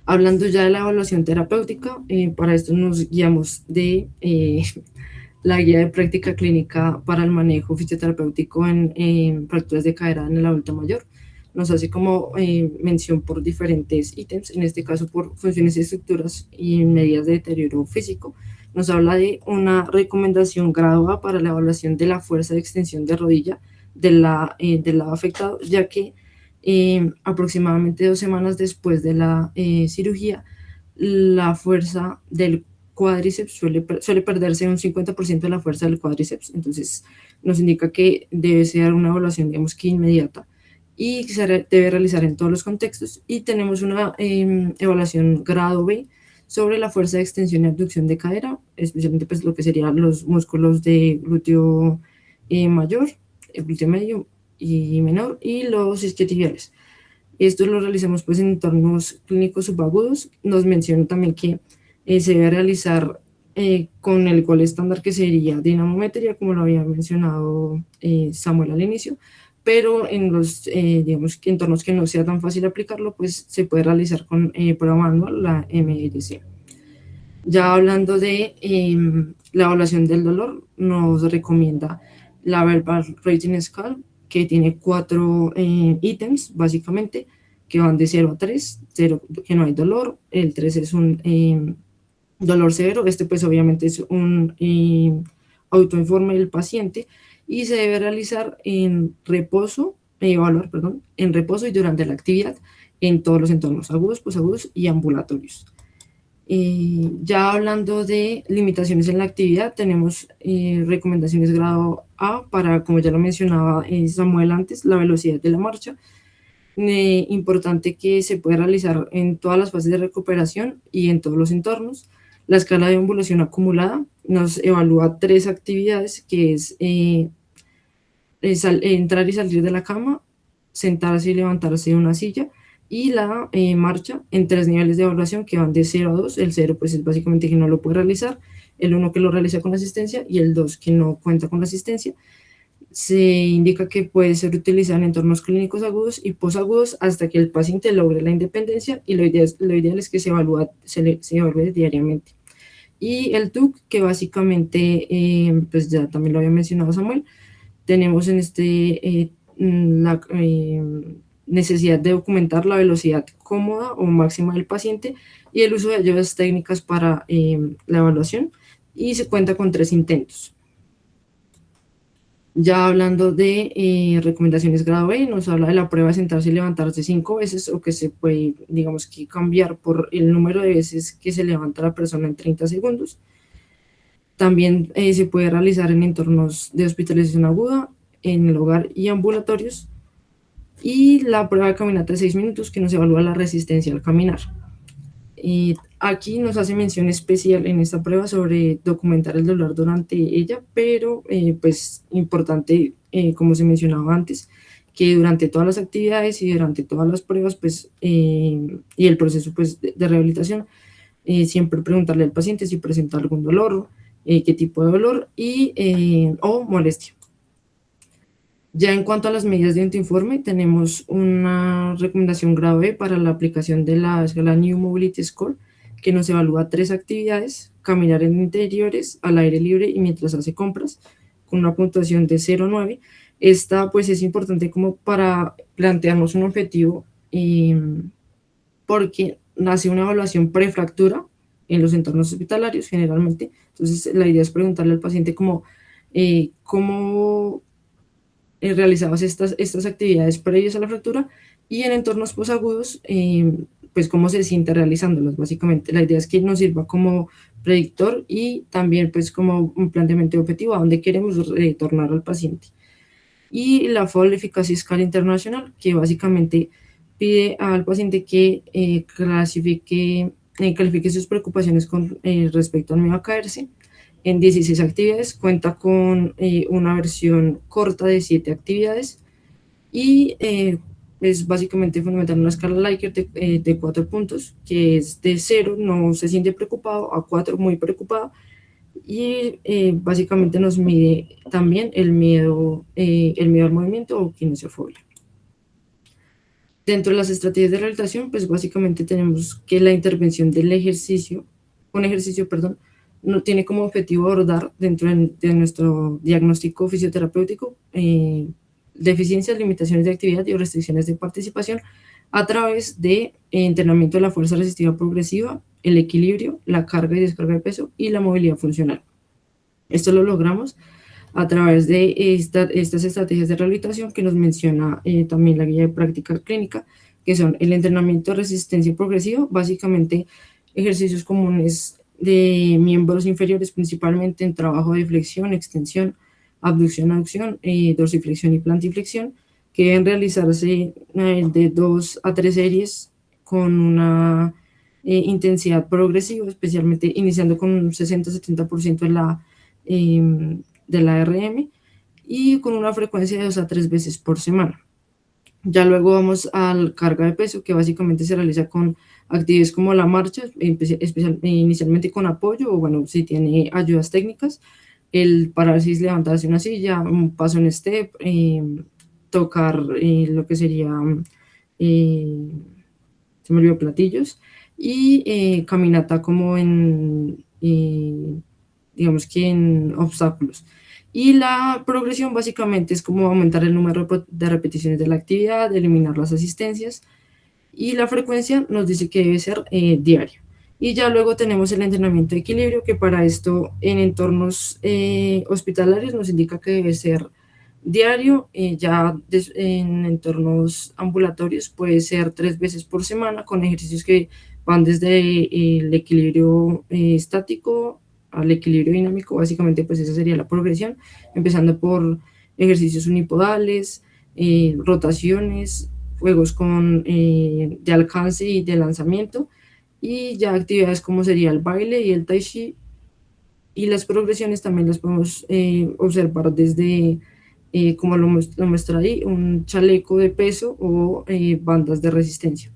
[SPEAKER 1] Hablando ya de la evaluación terapéutica, para esto nos guiamos de la guía de práctica clínica para el manejo fisioterapéutico en fracturas de cadera en el adulto mayor. Nos hace como mención por diferentes ítems, en este caso por funciones y estructuras y medidas de deterioro físico. Nos habla de una recomendación graduada para la evaluación de la fuerza de extensión de rodilla del lado afectado, ya que aproximadamente 2 semanas después de la cirugía, la fuerza del cuádriceps suele perderse un 50% de la fuerza del cuádriceps, entonces nos indica que debe ser una evaluación, digamos que inmediata, y se debe realizar en todos los contextos. Y tenemos una evaluación grado B sobre la fuerza de extensión y abducción de cadera, especialmente pues lo que serían los músculos de glúteo mayor, el glúteo medio y menor, y los isquiotibiales. Esto lo realizamos pues en entornos clínicos subagudos. Nos menciona también que se debe realizar con el gol estándar, que sería dinamometría, como lo había mencionado Samuel al inicio, pero en los digamos, entornos que no sea tan fácil aplicarlo, pues se puede realizar con prueba manual, la MRC. Ya hablando de la evaluación del dolor, nos recomienda la Verbal Rating Scale, que tiene 4 ítems, básicamente, que van de 0 a 3, 0 que no hay dolor, el 3 es un dolor severo, pues obviamente es un autoinforme del paciente, y se debe realizar en reposo, evaluar, perdón, en reposo y durante la actividad en todos los entornos agudos, posagudos y ambulatorios. Ya hablando de limitaciones en la actividad, tenemos recomendaciones grado A para, como ya lo mencionaba Samuel antes, la velocidad de la marcha, importante que se puede realizar en todas las fases de recuperación y en todos los entornos. La escala de ambulación acumulada nos evalúa 3 actividades, que es entrar y salir de la cama, sentarse y levantarse de una silla, y la marcha en 3 niveles de evaluación que van de 0 a 2. El 0 pues es básicamente que no lo puede realizar, el 1 que lo realiza con asistencia y el 2 que no cuenta con asistencia. Se indica que puede ser utilizado en entornos clínicos agudos y posagudos hasta que el paciente logre la independencia, y lo ideal es que se evalúe diariamente. Y el TUC, que básicamente, pues ya también lo había mencionado Samuel, tenemos en la necesidad de documentar la velocidad cómoda o máxima del paciente y el uso de ayudas técnicas para la evaluación, y se cuenta con 3 intentos. Ya hablando de recomendaciones grado B, nos habla de la prueba de sentarse y levantarse 5 veces, o que se puede, digamos, que cambiar por el número de veces que se levanta la persona en 30 segundos. También se puede realizar en entornos de hospitalización aguda, en el hogar y ambulatorios. Y la prueba de caminata de 6 minutos, que nos evalúa la resistencia al caminar. Aquí nos hace mención especial en esta prueba sobre documentar el dolor durante ella, pero pues importante, como se mencionaba antes, que durante todas las actividades y durante todas las pruebas, pues, y el proceso pues, de rehabilitación, siempre preguntarle al paciente si presenta algún dolor, qué tipo de dolor o molestia. Ya en cuanto a las medidas de autoinforme, tenemos una recomendación grado B para la aplicación de la escala New Mobility Score, que nos evalúa 3 actividades: caminar en interiores, al aire libre y mientras hace compras, con una puntuación de 0 a 9. Esta pues es importante como para plantearnos un objetivo, porque hace una evaluación prefractura en los entornos hospitalarios generalmente. Entonces la idea es preguntarle al paciente cómo realizabas estas actividades previas a la fractura, y en entornos posagudos, pues cómo se siente realizándolas. Básicamente la idea es que nos sirva como predictor y también pues como un planteamiento objetivo a dónde queremos retornar al paciente. Y la FOL Efficacy Scale Internacional, que básicamente pide al paciente que califique sus preocupaciones con respecto al miedo a caerse en 16 actividades. Cuenta con una versión corta de 7 actividades, y es básicamente fundamental una escala Likert de 4 puntos, que es de 0, no se siente preocupado, a 4, muy preocupado, y básicamente nos mide también el miedo al movimiento o kinesiofobia. Dentro de las estrategias de rehabilitación, pues básicamente tenemos que la intervención del ejercicio, no tiene como objetivo abordar dentro de nuestro diagnóstico fisioterapéutico deficiencias, limitaciones de actividad y restricciones de participación a través de entrenamiento de la fuerza resistiva progresiva, el equilibrio, la carga y descarga de peso y la movilidad funcional. Esto lo logramos a través de estas estrategias de rehabilitación que nos menciona también la guía de práctica clínica, que son el entrenamiento de resistencia progresiva, básicamente ejercicios comunes de miembros inferiores, principalmente en trabajo de flexión, extensión, abducción, aducción, dorsiflexión y plantiflexión, que deben realizarse de 2 a 3 series con una intensidad progresiva, especialmente iniciando con un 60-70% de la RM, y con una frecuencia de 2 a 3 veces por semana. Ya luego vamos al carga de peso, que básicamente se realiza con actividades como la marcha, inicialmente con apoyo, o bueno, si tiene ayudas técnicas, el pararse y levantarse una silla, un paso en step, tocar lo que sería, se me olvidó, platillos, y caminata como digamos que en obstáculos. Y la progresión básicamente es como aumentar el número de repeticiones de la actividad, eliminar las asistencias, y la frecuencia nos dice que debe ser diario. Y ya luego tenemos el entrenamiento de equilibrio, que para esto en entornos hospitalarios nos indica que debe ser diario, en entornos ambulatorios puede ser 3 veces por semana, con ejercicios que van desde el equilibrio estático al equilibrio dinámico. Básicamente pues esa sería la progresión, empezando por ejercicios unipodales, rotaciones, juegos de alcance y de lanzamiento, y ya actividades como sería el baile y el tai chi, y las progresiones también las podemos observar desde, como lo muestra ahí, un chaleco de peso o bandas de resistencia.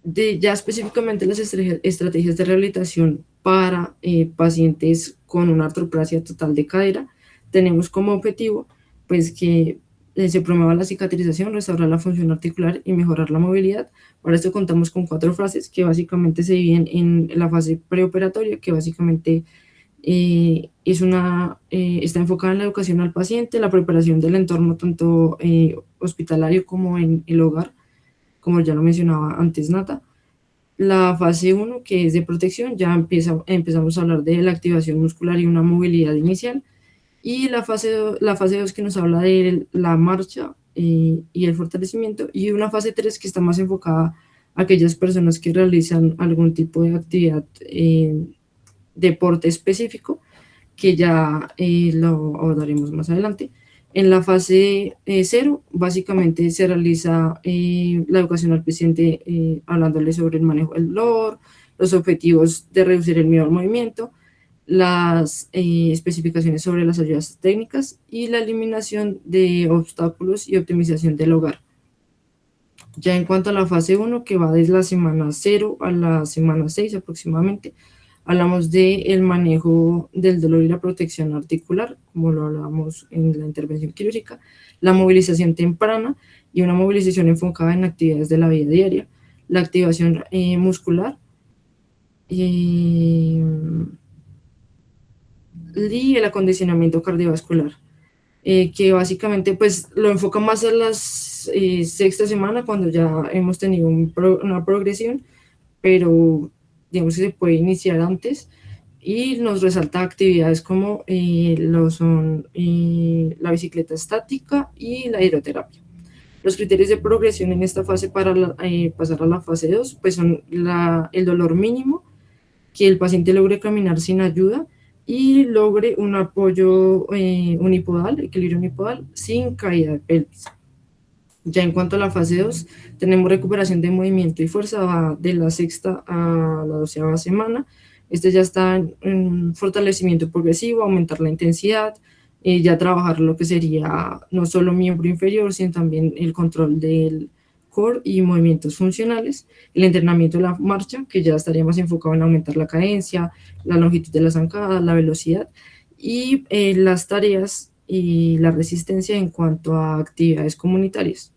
[SPEAKER 1] Ya específicamente las estrategias de rehabilitación para pacientes con una artroplasia total de cadera, tenemos como objetivo pues que se promueva la cicatrización, restaurar la función articular y mejorar la movilidad. Para esto contamos con 4 fases que básicamente se dividen en la fase preoperatoria, que básicamente está enfocada en la educación al paciente, la preparación del entorno tanto hospitalario como en el hogar, como ya lo mencionaba antes Nata. La fase 1, que es de protección, ya empezamos a hablar de la activación muscular y una movilidad inicial. Y la fase 2, que nos habla de la marcha y el fortalecimiento. Y una fase 3 que está más enfocada a aquellas personas que realizan algún tipo de actividad, deporte específico, que ya lo abordaremos más adelante. En la fase 0, básicamente se realiza la educación al paciente, hablándole sobre el manejo del dolor, los objetivos de reducir el miedo al movimiento, las especificaciones sobre las ayudas técnicas y la eliminación de obstáculos y optimización del hogar. Ya en cuanto a la fase 1, que va desde la semana 0 a la semana 6 aproximadamente, hablamos del manejo del dolor y la protección articular, como lo hablábamos en la intervención quirúrgica, la movilización temprana y una movilización enfocada en actividades de la vida diaria, la activación muscular y el acondicionamiento cardiovascular, que básicamente pues lo enfoca más en la sexta semana, cuando ya hemos tenido una progresión, pero digamos que se puede iniciar antes, y nos resalta actividades como lo son la bicicleta estática y la hidroterapia. Los criterios de progresión en esta fase para pasar a la fase 2 pues son el dolor mínimo, que el paciente logre caminar sin ayuda y logre un apoyo unipodal, equilibrio unipodal, sin caída de pelvis. Ya en cuanto a la fase 2, tenemos recuperación de movimiento y fuerza, va de la sexta a la 12ª semana. Este ya está en fortalecimiento progresivo, aumentar la intensidad, ya trabajar lo que sería no solo miembro inferior, sino también el control del core y movimientos funcionales, el entrenamiento de la marcha, que ya estaría más enfocado en aumentar la cadencia, la longitud de la zancada, la velocidad, y las tareas y la resistencia en cuanto a actividades comunitarias.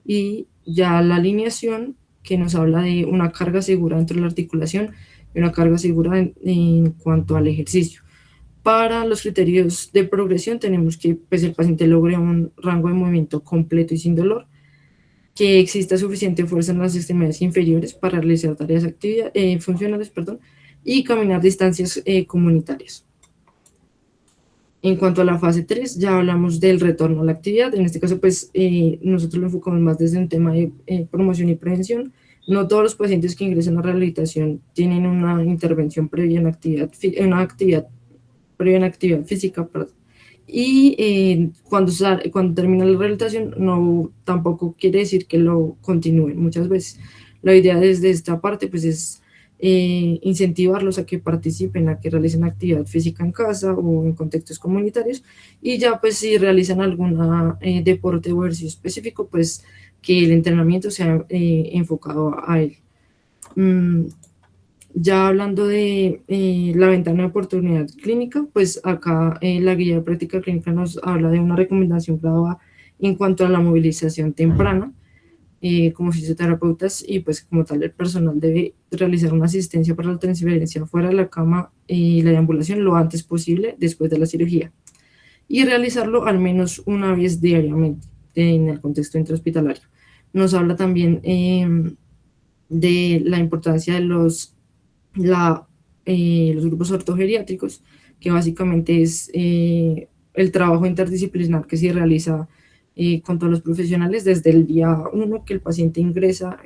[SPEAKER 1] Y ya la alineación, que nos habla de una carga segura dentro de la articulación y una carga segura en cuanto al ejercicio. Para los criterios de progresión tenemos que pues, el paciente logre un rango de movimiento completo y sin dolor, que exista suficiente fuerza en las extremidades inferiores para realizar tareas funcionales, y caminar distancias comunitarias. En cuanto a la fase 3, ya hablamos del retorno a la actividad. En este caso, pues nosotros lo enfocamos más desde un tema de promoción y prevención. No todos los pacientes que ingresan a rehabilitación tienen una intervención previa en actividad física, y cuando termina la rehabilitación tampoco quiere decir que lo continúen muchas veces. La idea desde esta parte pues es incentivarlos a que participen, a que realicen actividad física en casa o en contextos comunitarios, y ya pues si realizan algún deporte o ejercicio específico, pues que el entrenamiento sea enfocado a él. Ya hablando de la ventana de oportunidad clínica, pues acá la guía de práctica clínica nos habla de una recomendación graduada en cuanto a la movilización temprana. Como fisioterapeutas y pues como tal el personal debe realizar una asistencia para la transferencia fuera de la cama y la deambulación lo antes posible después de la cirugía, y realizarlo al menos una vez diariamente en el contexto intrahospitalario. Nos habla también de la importancia de los grupos ortogeriátricos, que básicamente es el trabajo interdisciplinar que se realiza con todos los profesionales desde el día 1 que el paciente ingresa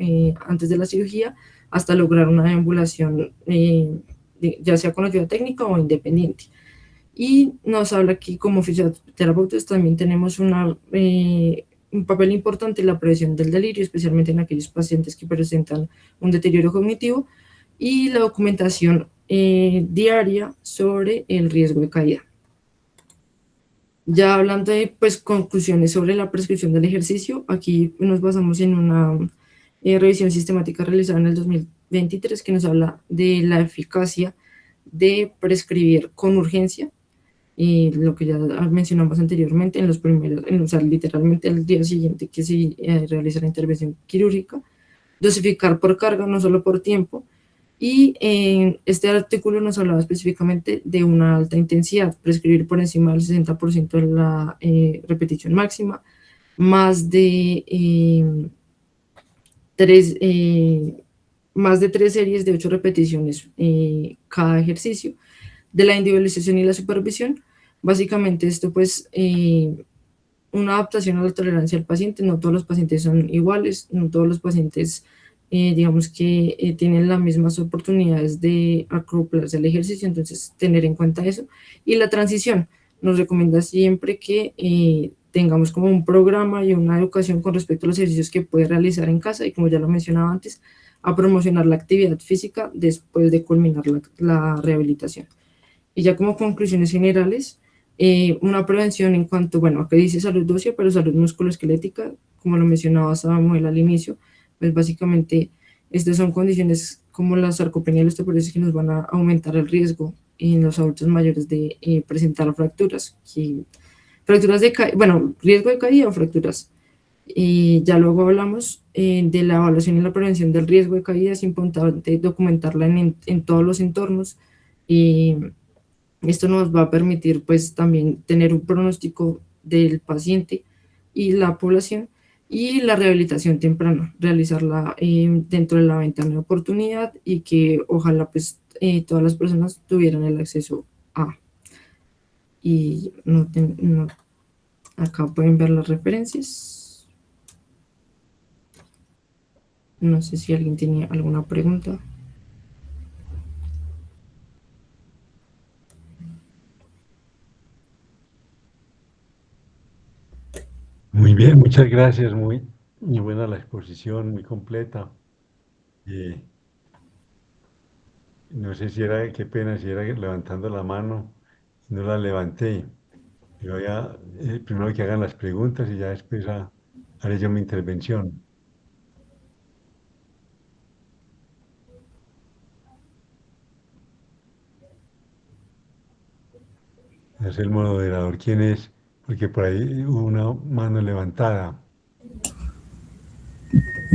[SPEAKER 1] antes de la cirugía hasta lograr una deambulación, ya sea con ayuda técnica o independiente. Y nos habla aquí como fisioterapeutas también tenemos una un papel importante en la prevención del delirio, especialmente en aquellos pacientes que presentan un deterioro cognitivo, y la documentación diaria sobre el riesgo de caída. Ya hablando de pues, conclusiones sobre la prescripción del ejercicio, aquí nos basamos en una revisión sistemática realizada en el 2023 que nos habla de la eficacia de prescribir con urgencia, lo que ya mencionamos anteriormente, en los primeros, o sea, literalmente el día siguiente que se realiza la intervención quirúrgica, dosificar por carga, no solo por tiempo, y este artículo nos hablaba específicamente de una alta intensidad, prescribir por encima del 60% de la repetición máxima, más de, tres, más de 3 series de 8 repeticiones cada ejercicio, de la individualización y la supervisión. Básicamente esto pues una adaptación a la tolerancia del paciente. No todos los pacientes son iguales, no todos los pacientes digamos que tienen las mismas oportunidades de acoplarse al ejercicio, entonces tener en cuenta eso. Y la transición, nos recomienda siempre que tengamos como un programa y una educación con respecto a los ejercicios que puede realizar en casa y, como ya lo mencionaba antes, a promocionar la actividad física después de culminar la rehabilitación. Y ya como conclusiones generales, una prevención en cuanto, bueno, aquí dice salud ósea, pero salud musculoesquelética, como lo mencionaba Samuel al inicio, pues básicamente estas son condiciones como la sarcopenia y la osteoporosis que nos van a aumentar el riesgo en los adultos mayores de presentar fracturas, fracturas de bueno, riesgo de caída o fracturas. Ya luego hablamos de la evaluación y la prevención del riesgo de caída. Es importante documentarla en todos los entornos. Esto nos va a permitir pues también tener un pronóstico del paciente y la población, y la rehabilitación temprana, realizarla dentro de la ventana de oportunidad, y que ojalá pues todas las personas tuvieran el acceso a. Y acá pueden ver las referencias. No sé si alguien tiene alguna pregunta.
[SPEAKER 4] Muy bien, muchas gracias. Muy buena la exposición, muy completa. Eh, no sé si era, qué pena, si era levantando la mano. No la levanté. Yo ya, primero que hagan las preguntas y ya después haré yo mi intervención. Es el moderador, ¿quién es? Porque por ahí hubo una mano levantada.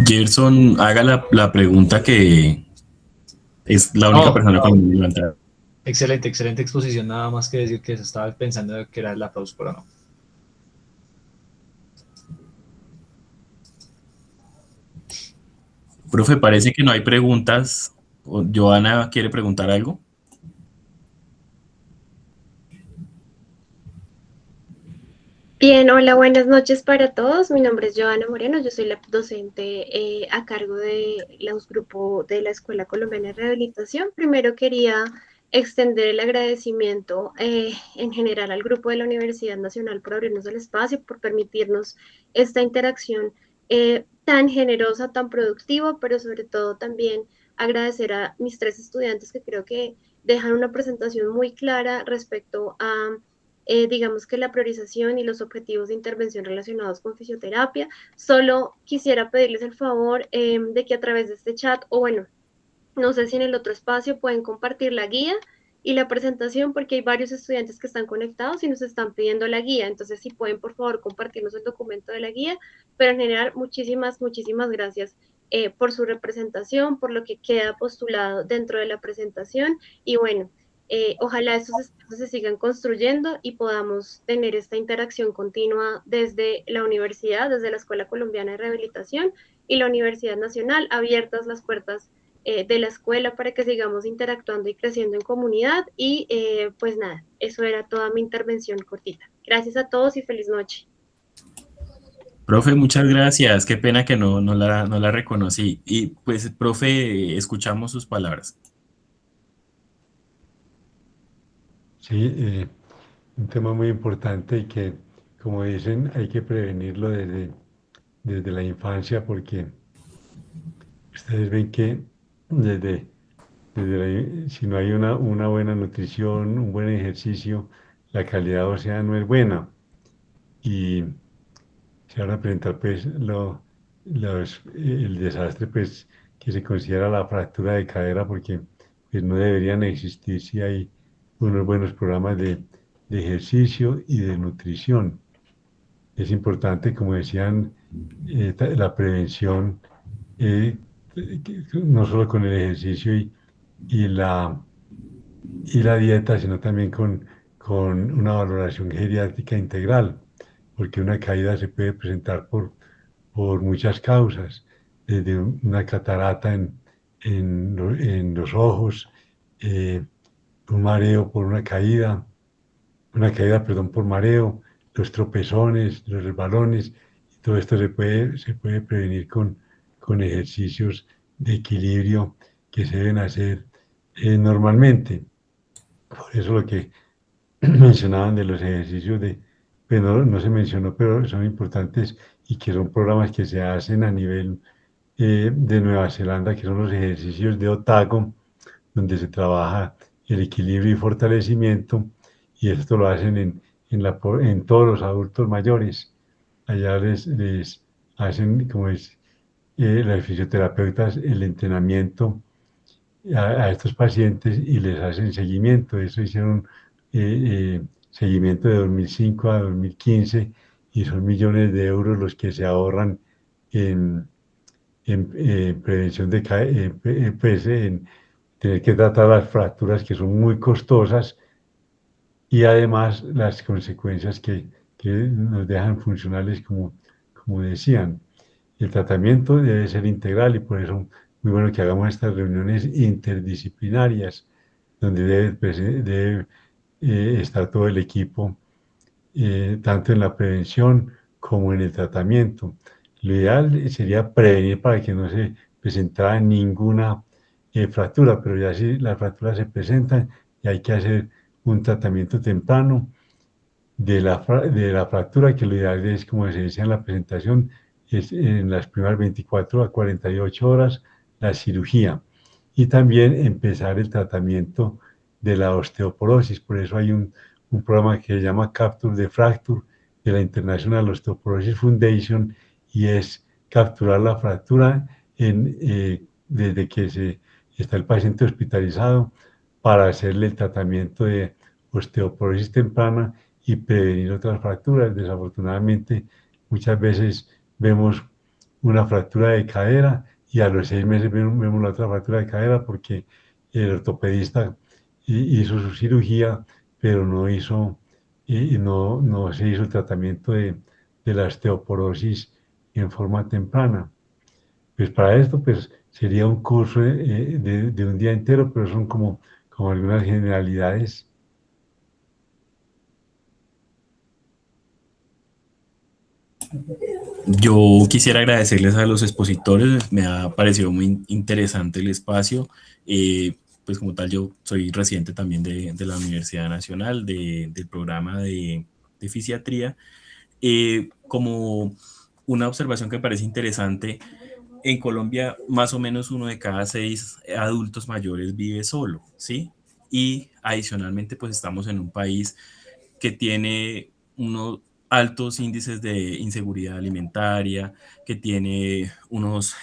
[SPEAKER 5] Gerson, haga la pregunta que es la única
[SPEAKER 6] No,
[SPEAKER 5] persona con levantada.
[SPEAKER 6] excelente, excelente exposición. Nada más que decir que se estaba pensando que era el aplauso, pero no.
[SPEAKER 5] Profe, parece que no hay preguntas. Joana quiere preguntar algo.
[SPEAKER 7] Bien, hola, buenas noches para todos. Mi nombre es Joana Moreno, yo soy la docente a cargo de los grupos de la Escuela Colombiana de Rehabilitación. Primero quería extender el agradecimiento en general al grupo de la Universidad Nacional por abrirnos el espacio, por permitirnos esta interacción tan generosa, tan productiva, pero sobre todo también agradecer a mis 3 estudiantes que creo que dejan una presentación muy clara respecto a digamos que la priorización y los objetivos de intervención relacionados con fisioterapia. Solo quisiera pedirles el favor de que a través de este chat, o bueno, no sé si en el otro espacio pueden compartir la guía y la presentación, porque hay varios estudiantes que están conectados y nos están pidiendo la guía. Entonces, si pueden, por favor, compartirnos el documento de la guía. Pero en general, muchísimas, muchísimas gracias por su representación, por lo que queda postulado dentro de la presentación. Y bueno, ojalá estos espacios se sigan construyendo y podamos tener esta interacción continua desde la universidad, desde la Escuela Colombiana de Rehabilitación y la Universidad Nacional, abiertas las puertas de la escuela para que sigamos interactuando y creciendo en comunidad. Y pues nada, eso era toda mi intervención cortita. Gracias a todos y feliz noche.
[SPEAKER 5] Profe, muchas gracias. Qué pena que no la reconocí. Y pues, profe, escuchamos sus palabras.
[SPEAKER 4] Sí, un tema muy importante y que, como dicen, hay que prevenirlo desde la infancia, porque ustedes ven que desde, si no hay una buena nutrición, un buen ejercicio, la calidad ósea no es buena. Y se van a presentar pues el desastre pues que se considera la fractura de cadera, porque pues no deberían existir si hay unos buenos programas de ejercicio y de nutrición. Es importante, como decían, la prevención, eh, no solo con el ejercicio y la dieta, sino también con una valoración geriátrica integral, porque una caída se puede presentar por muchas causas, desde una catarata en los ojos, eh, un mareo por una caída, perdón, por mareo, los tropezones, los resbalones, y todo esto se puede prevenir con ejercicios de equilibrio que se deben hacer normalmente. Por eso lo que mencionaban de los ejercicios pues no se mencionó, pero son importantes y que son programas que se hacen a nivel de Nueva Zelanda, que son los ejercicios de Otago, donde se trabaja el equilibrio y fortalecimiento, y esto lo hacen en todos los adultos mayores. Allá les hacen, como es, las fisioterapeutas, el entrenamiento a estos pacientes y les hacen seguimiento. Eso hicieron seguimiento de 2005 a 2015 y son millones de euros los que se ahorran en, en prevención pues, en tener que tratar las fracturas que son muy costosas y además las consecuencias que nos dejan funcionales como decían. El tratamiento debe ser integral y por eso muy bueno que hagamos estas reuniones interdisciplinarias donde debe estar todo el equipo, tanto en la prevención como en el tratamiento. Lo ideal sería prevenir para que no se presentara ninguna fractura, pero ya si las fracturas se presentan, ya hay que hacer un tratamiento temprano de la fractura, que lo ideal es, como se decía en la presentación, es en las primeras 24 a 48 horas la cirugía y también empezar el tratamiento de la osteoporosis. Por eso hay un programa que se llama Capture the Fracture de la International Osteoporosis Foundation y es capturar la fractura desde que está el paciente hospitalizado para hacerle el tratamiento de osteoporosis temprana y prevenir otras fracturas. Desafortunadamente, muchas veces vemos una fractura de cadera y a los 6 meses vemos la otra fractura de cadera porque el ortopedista hizo su cirugía, pero no se hizo el tratamiento de la osteoporosis en forma temprana. Pues para esto pues sería un curso de un día entero, pero son como algunas generalidades.
[SPEAKER 5] Yo quisiera agradecerles a los expositores, me ha parecido muy interesante el espacio. Pues como tal, yo soy residente también de la Universidad Nacional, del programa de fisiatría. Como una observación que me parece interesante, en Colombia más o menos 1 de cada 6 adultos mayores vive solo, ¿sí? Y adicionalmente pues estamos en un país que tiene unos altos índices de inseguridad alimentaria, que tiene unos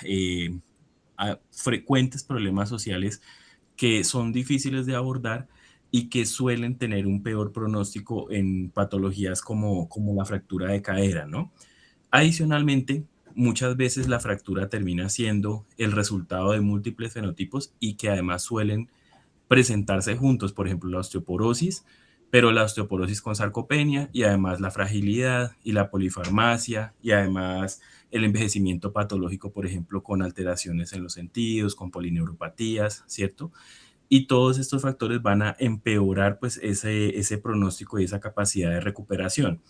[SPEAKER 5] frecuentes problemas sociales que son difíciles de abordar y que suelen tener un peor pronóstico en patologías como la fractura de cadera, ¿no? Adicionalmente, muchas veces la fractura termina siendo el resultado de múltiples fenotipos y que además suelen presentarse juntos, por ejemplo, la osteoporosis, pero la osteoporosis con sarcopenia y además la fragilidad y la polifarmacia y además el envejecimiento patológico, por ejemplo, con alteraciones en los sentidos, con polineuropatías, ¿cierto? Y todos estos factores van a empeorar pues ese pronóstico y esa capacidad de recuperación.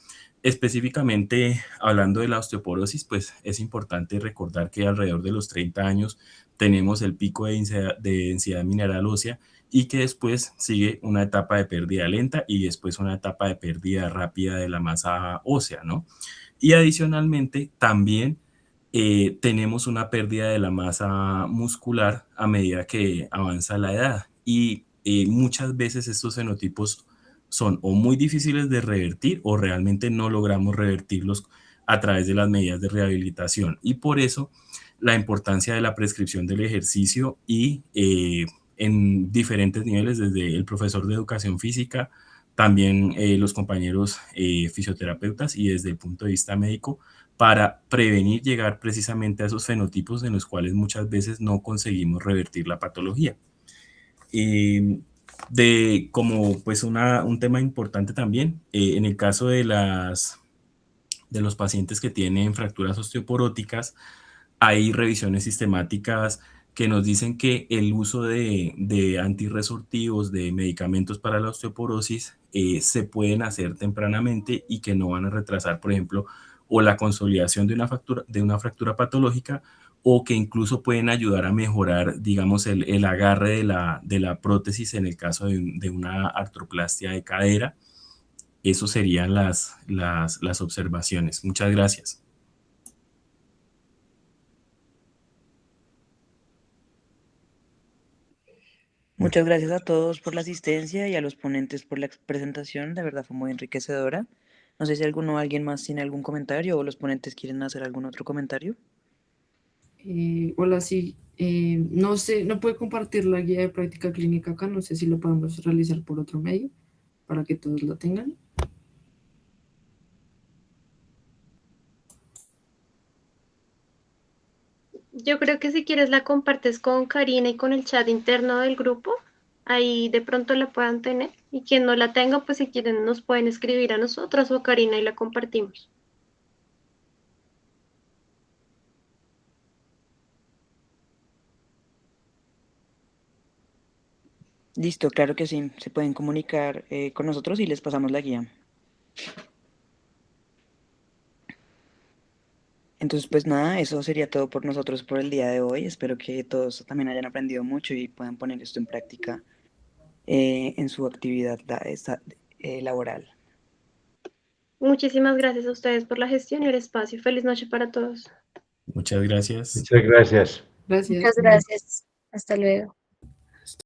[SPEAKER 5] Específicamente hablando de la osteoporosis, pues es importante recordar que alrededor de los 30 años tenemos el pico de densidad mineral ósea y que después sigue una etapa de pérdida lenta y después una etapa de pérdida rápida de la masa ósea, ¿no? Y adicionalmente también tenemos una pérdida de la masa muscular a medida que avanza la edad. Y muchas veces estos fenotipos son o muy difíciles de revertir o realmente no logramos revertirlos a través de las medidas de rehabilitación. Y por eso la importancia de la prescripción del ejercicio y en diferentes niveles, desde el profesor de educación física, también los compañeros fisioterapeutas y desde el punto de vista médico, para prevenir llegar precisamente a esos fenotipos en los cuales muchas veces no conseguimos revertir la patología. Como pues un tema importante también, en el caso de los pacientes que tienen fracturas osteoporóticas, hay revisiones sistemáticas que nos dicen que el uso de antirresortivos, de medicamentos para la osteoporosis, se pueden hacer tempranamente y que no van a retrasar, por ejemplo, o la consolidación de una fractura patológica, o que incluso pueden ayudar a mejorar, digamos, el agarre de la prótesis en el caso de una artroplastia de cadera. Eso serían las observaciones. Muchas gracias.
[SPEAKER 8] Muchas gracias a todos por la asistencia y a los ponentes por la presentación. De verdad fue muy enriquecedora. No sé si alguien más tiene algún comentario o los ponentes quieren hacer algún otro comentario.
[SPEAKER 1] Hola, sí. No sé, no puede compartir la guía de práctica clínica acá. No sé si lo podemos realizar por otro medio para que todos lo tengan.
[SPEAKER 7] Yo creo que si quieres la compartes con Karina y con el chat interno del grupo, ahí de pronto la puedan tener. Y quien no la tenga, pues si quieren nos pueden escribir a nosotros o a Karina y la compartimos.
[SPEAKER 8] Listo, claro que sí. Se pueden comunicar con nosotros y les pasamos la guía. Entonces, pues nada, eso sería todo por nosotros por el día de hoy. Espero que todos también hayan aprendido mucho y puedan poner esto en práctica en su actividad laboral.
[SPEAKER 7] Muchísimas gracias a ustedes por la gestión y el espacio. Feliz noche para todos.
[SPEAKER 5] Muchas gracias.
[SPEAKER 4] Muchas gracias.
[SPEAKER 1] Gracias.
[SPEAKER 3] Muchas gracias. Hasta luego.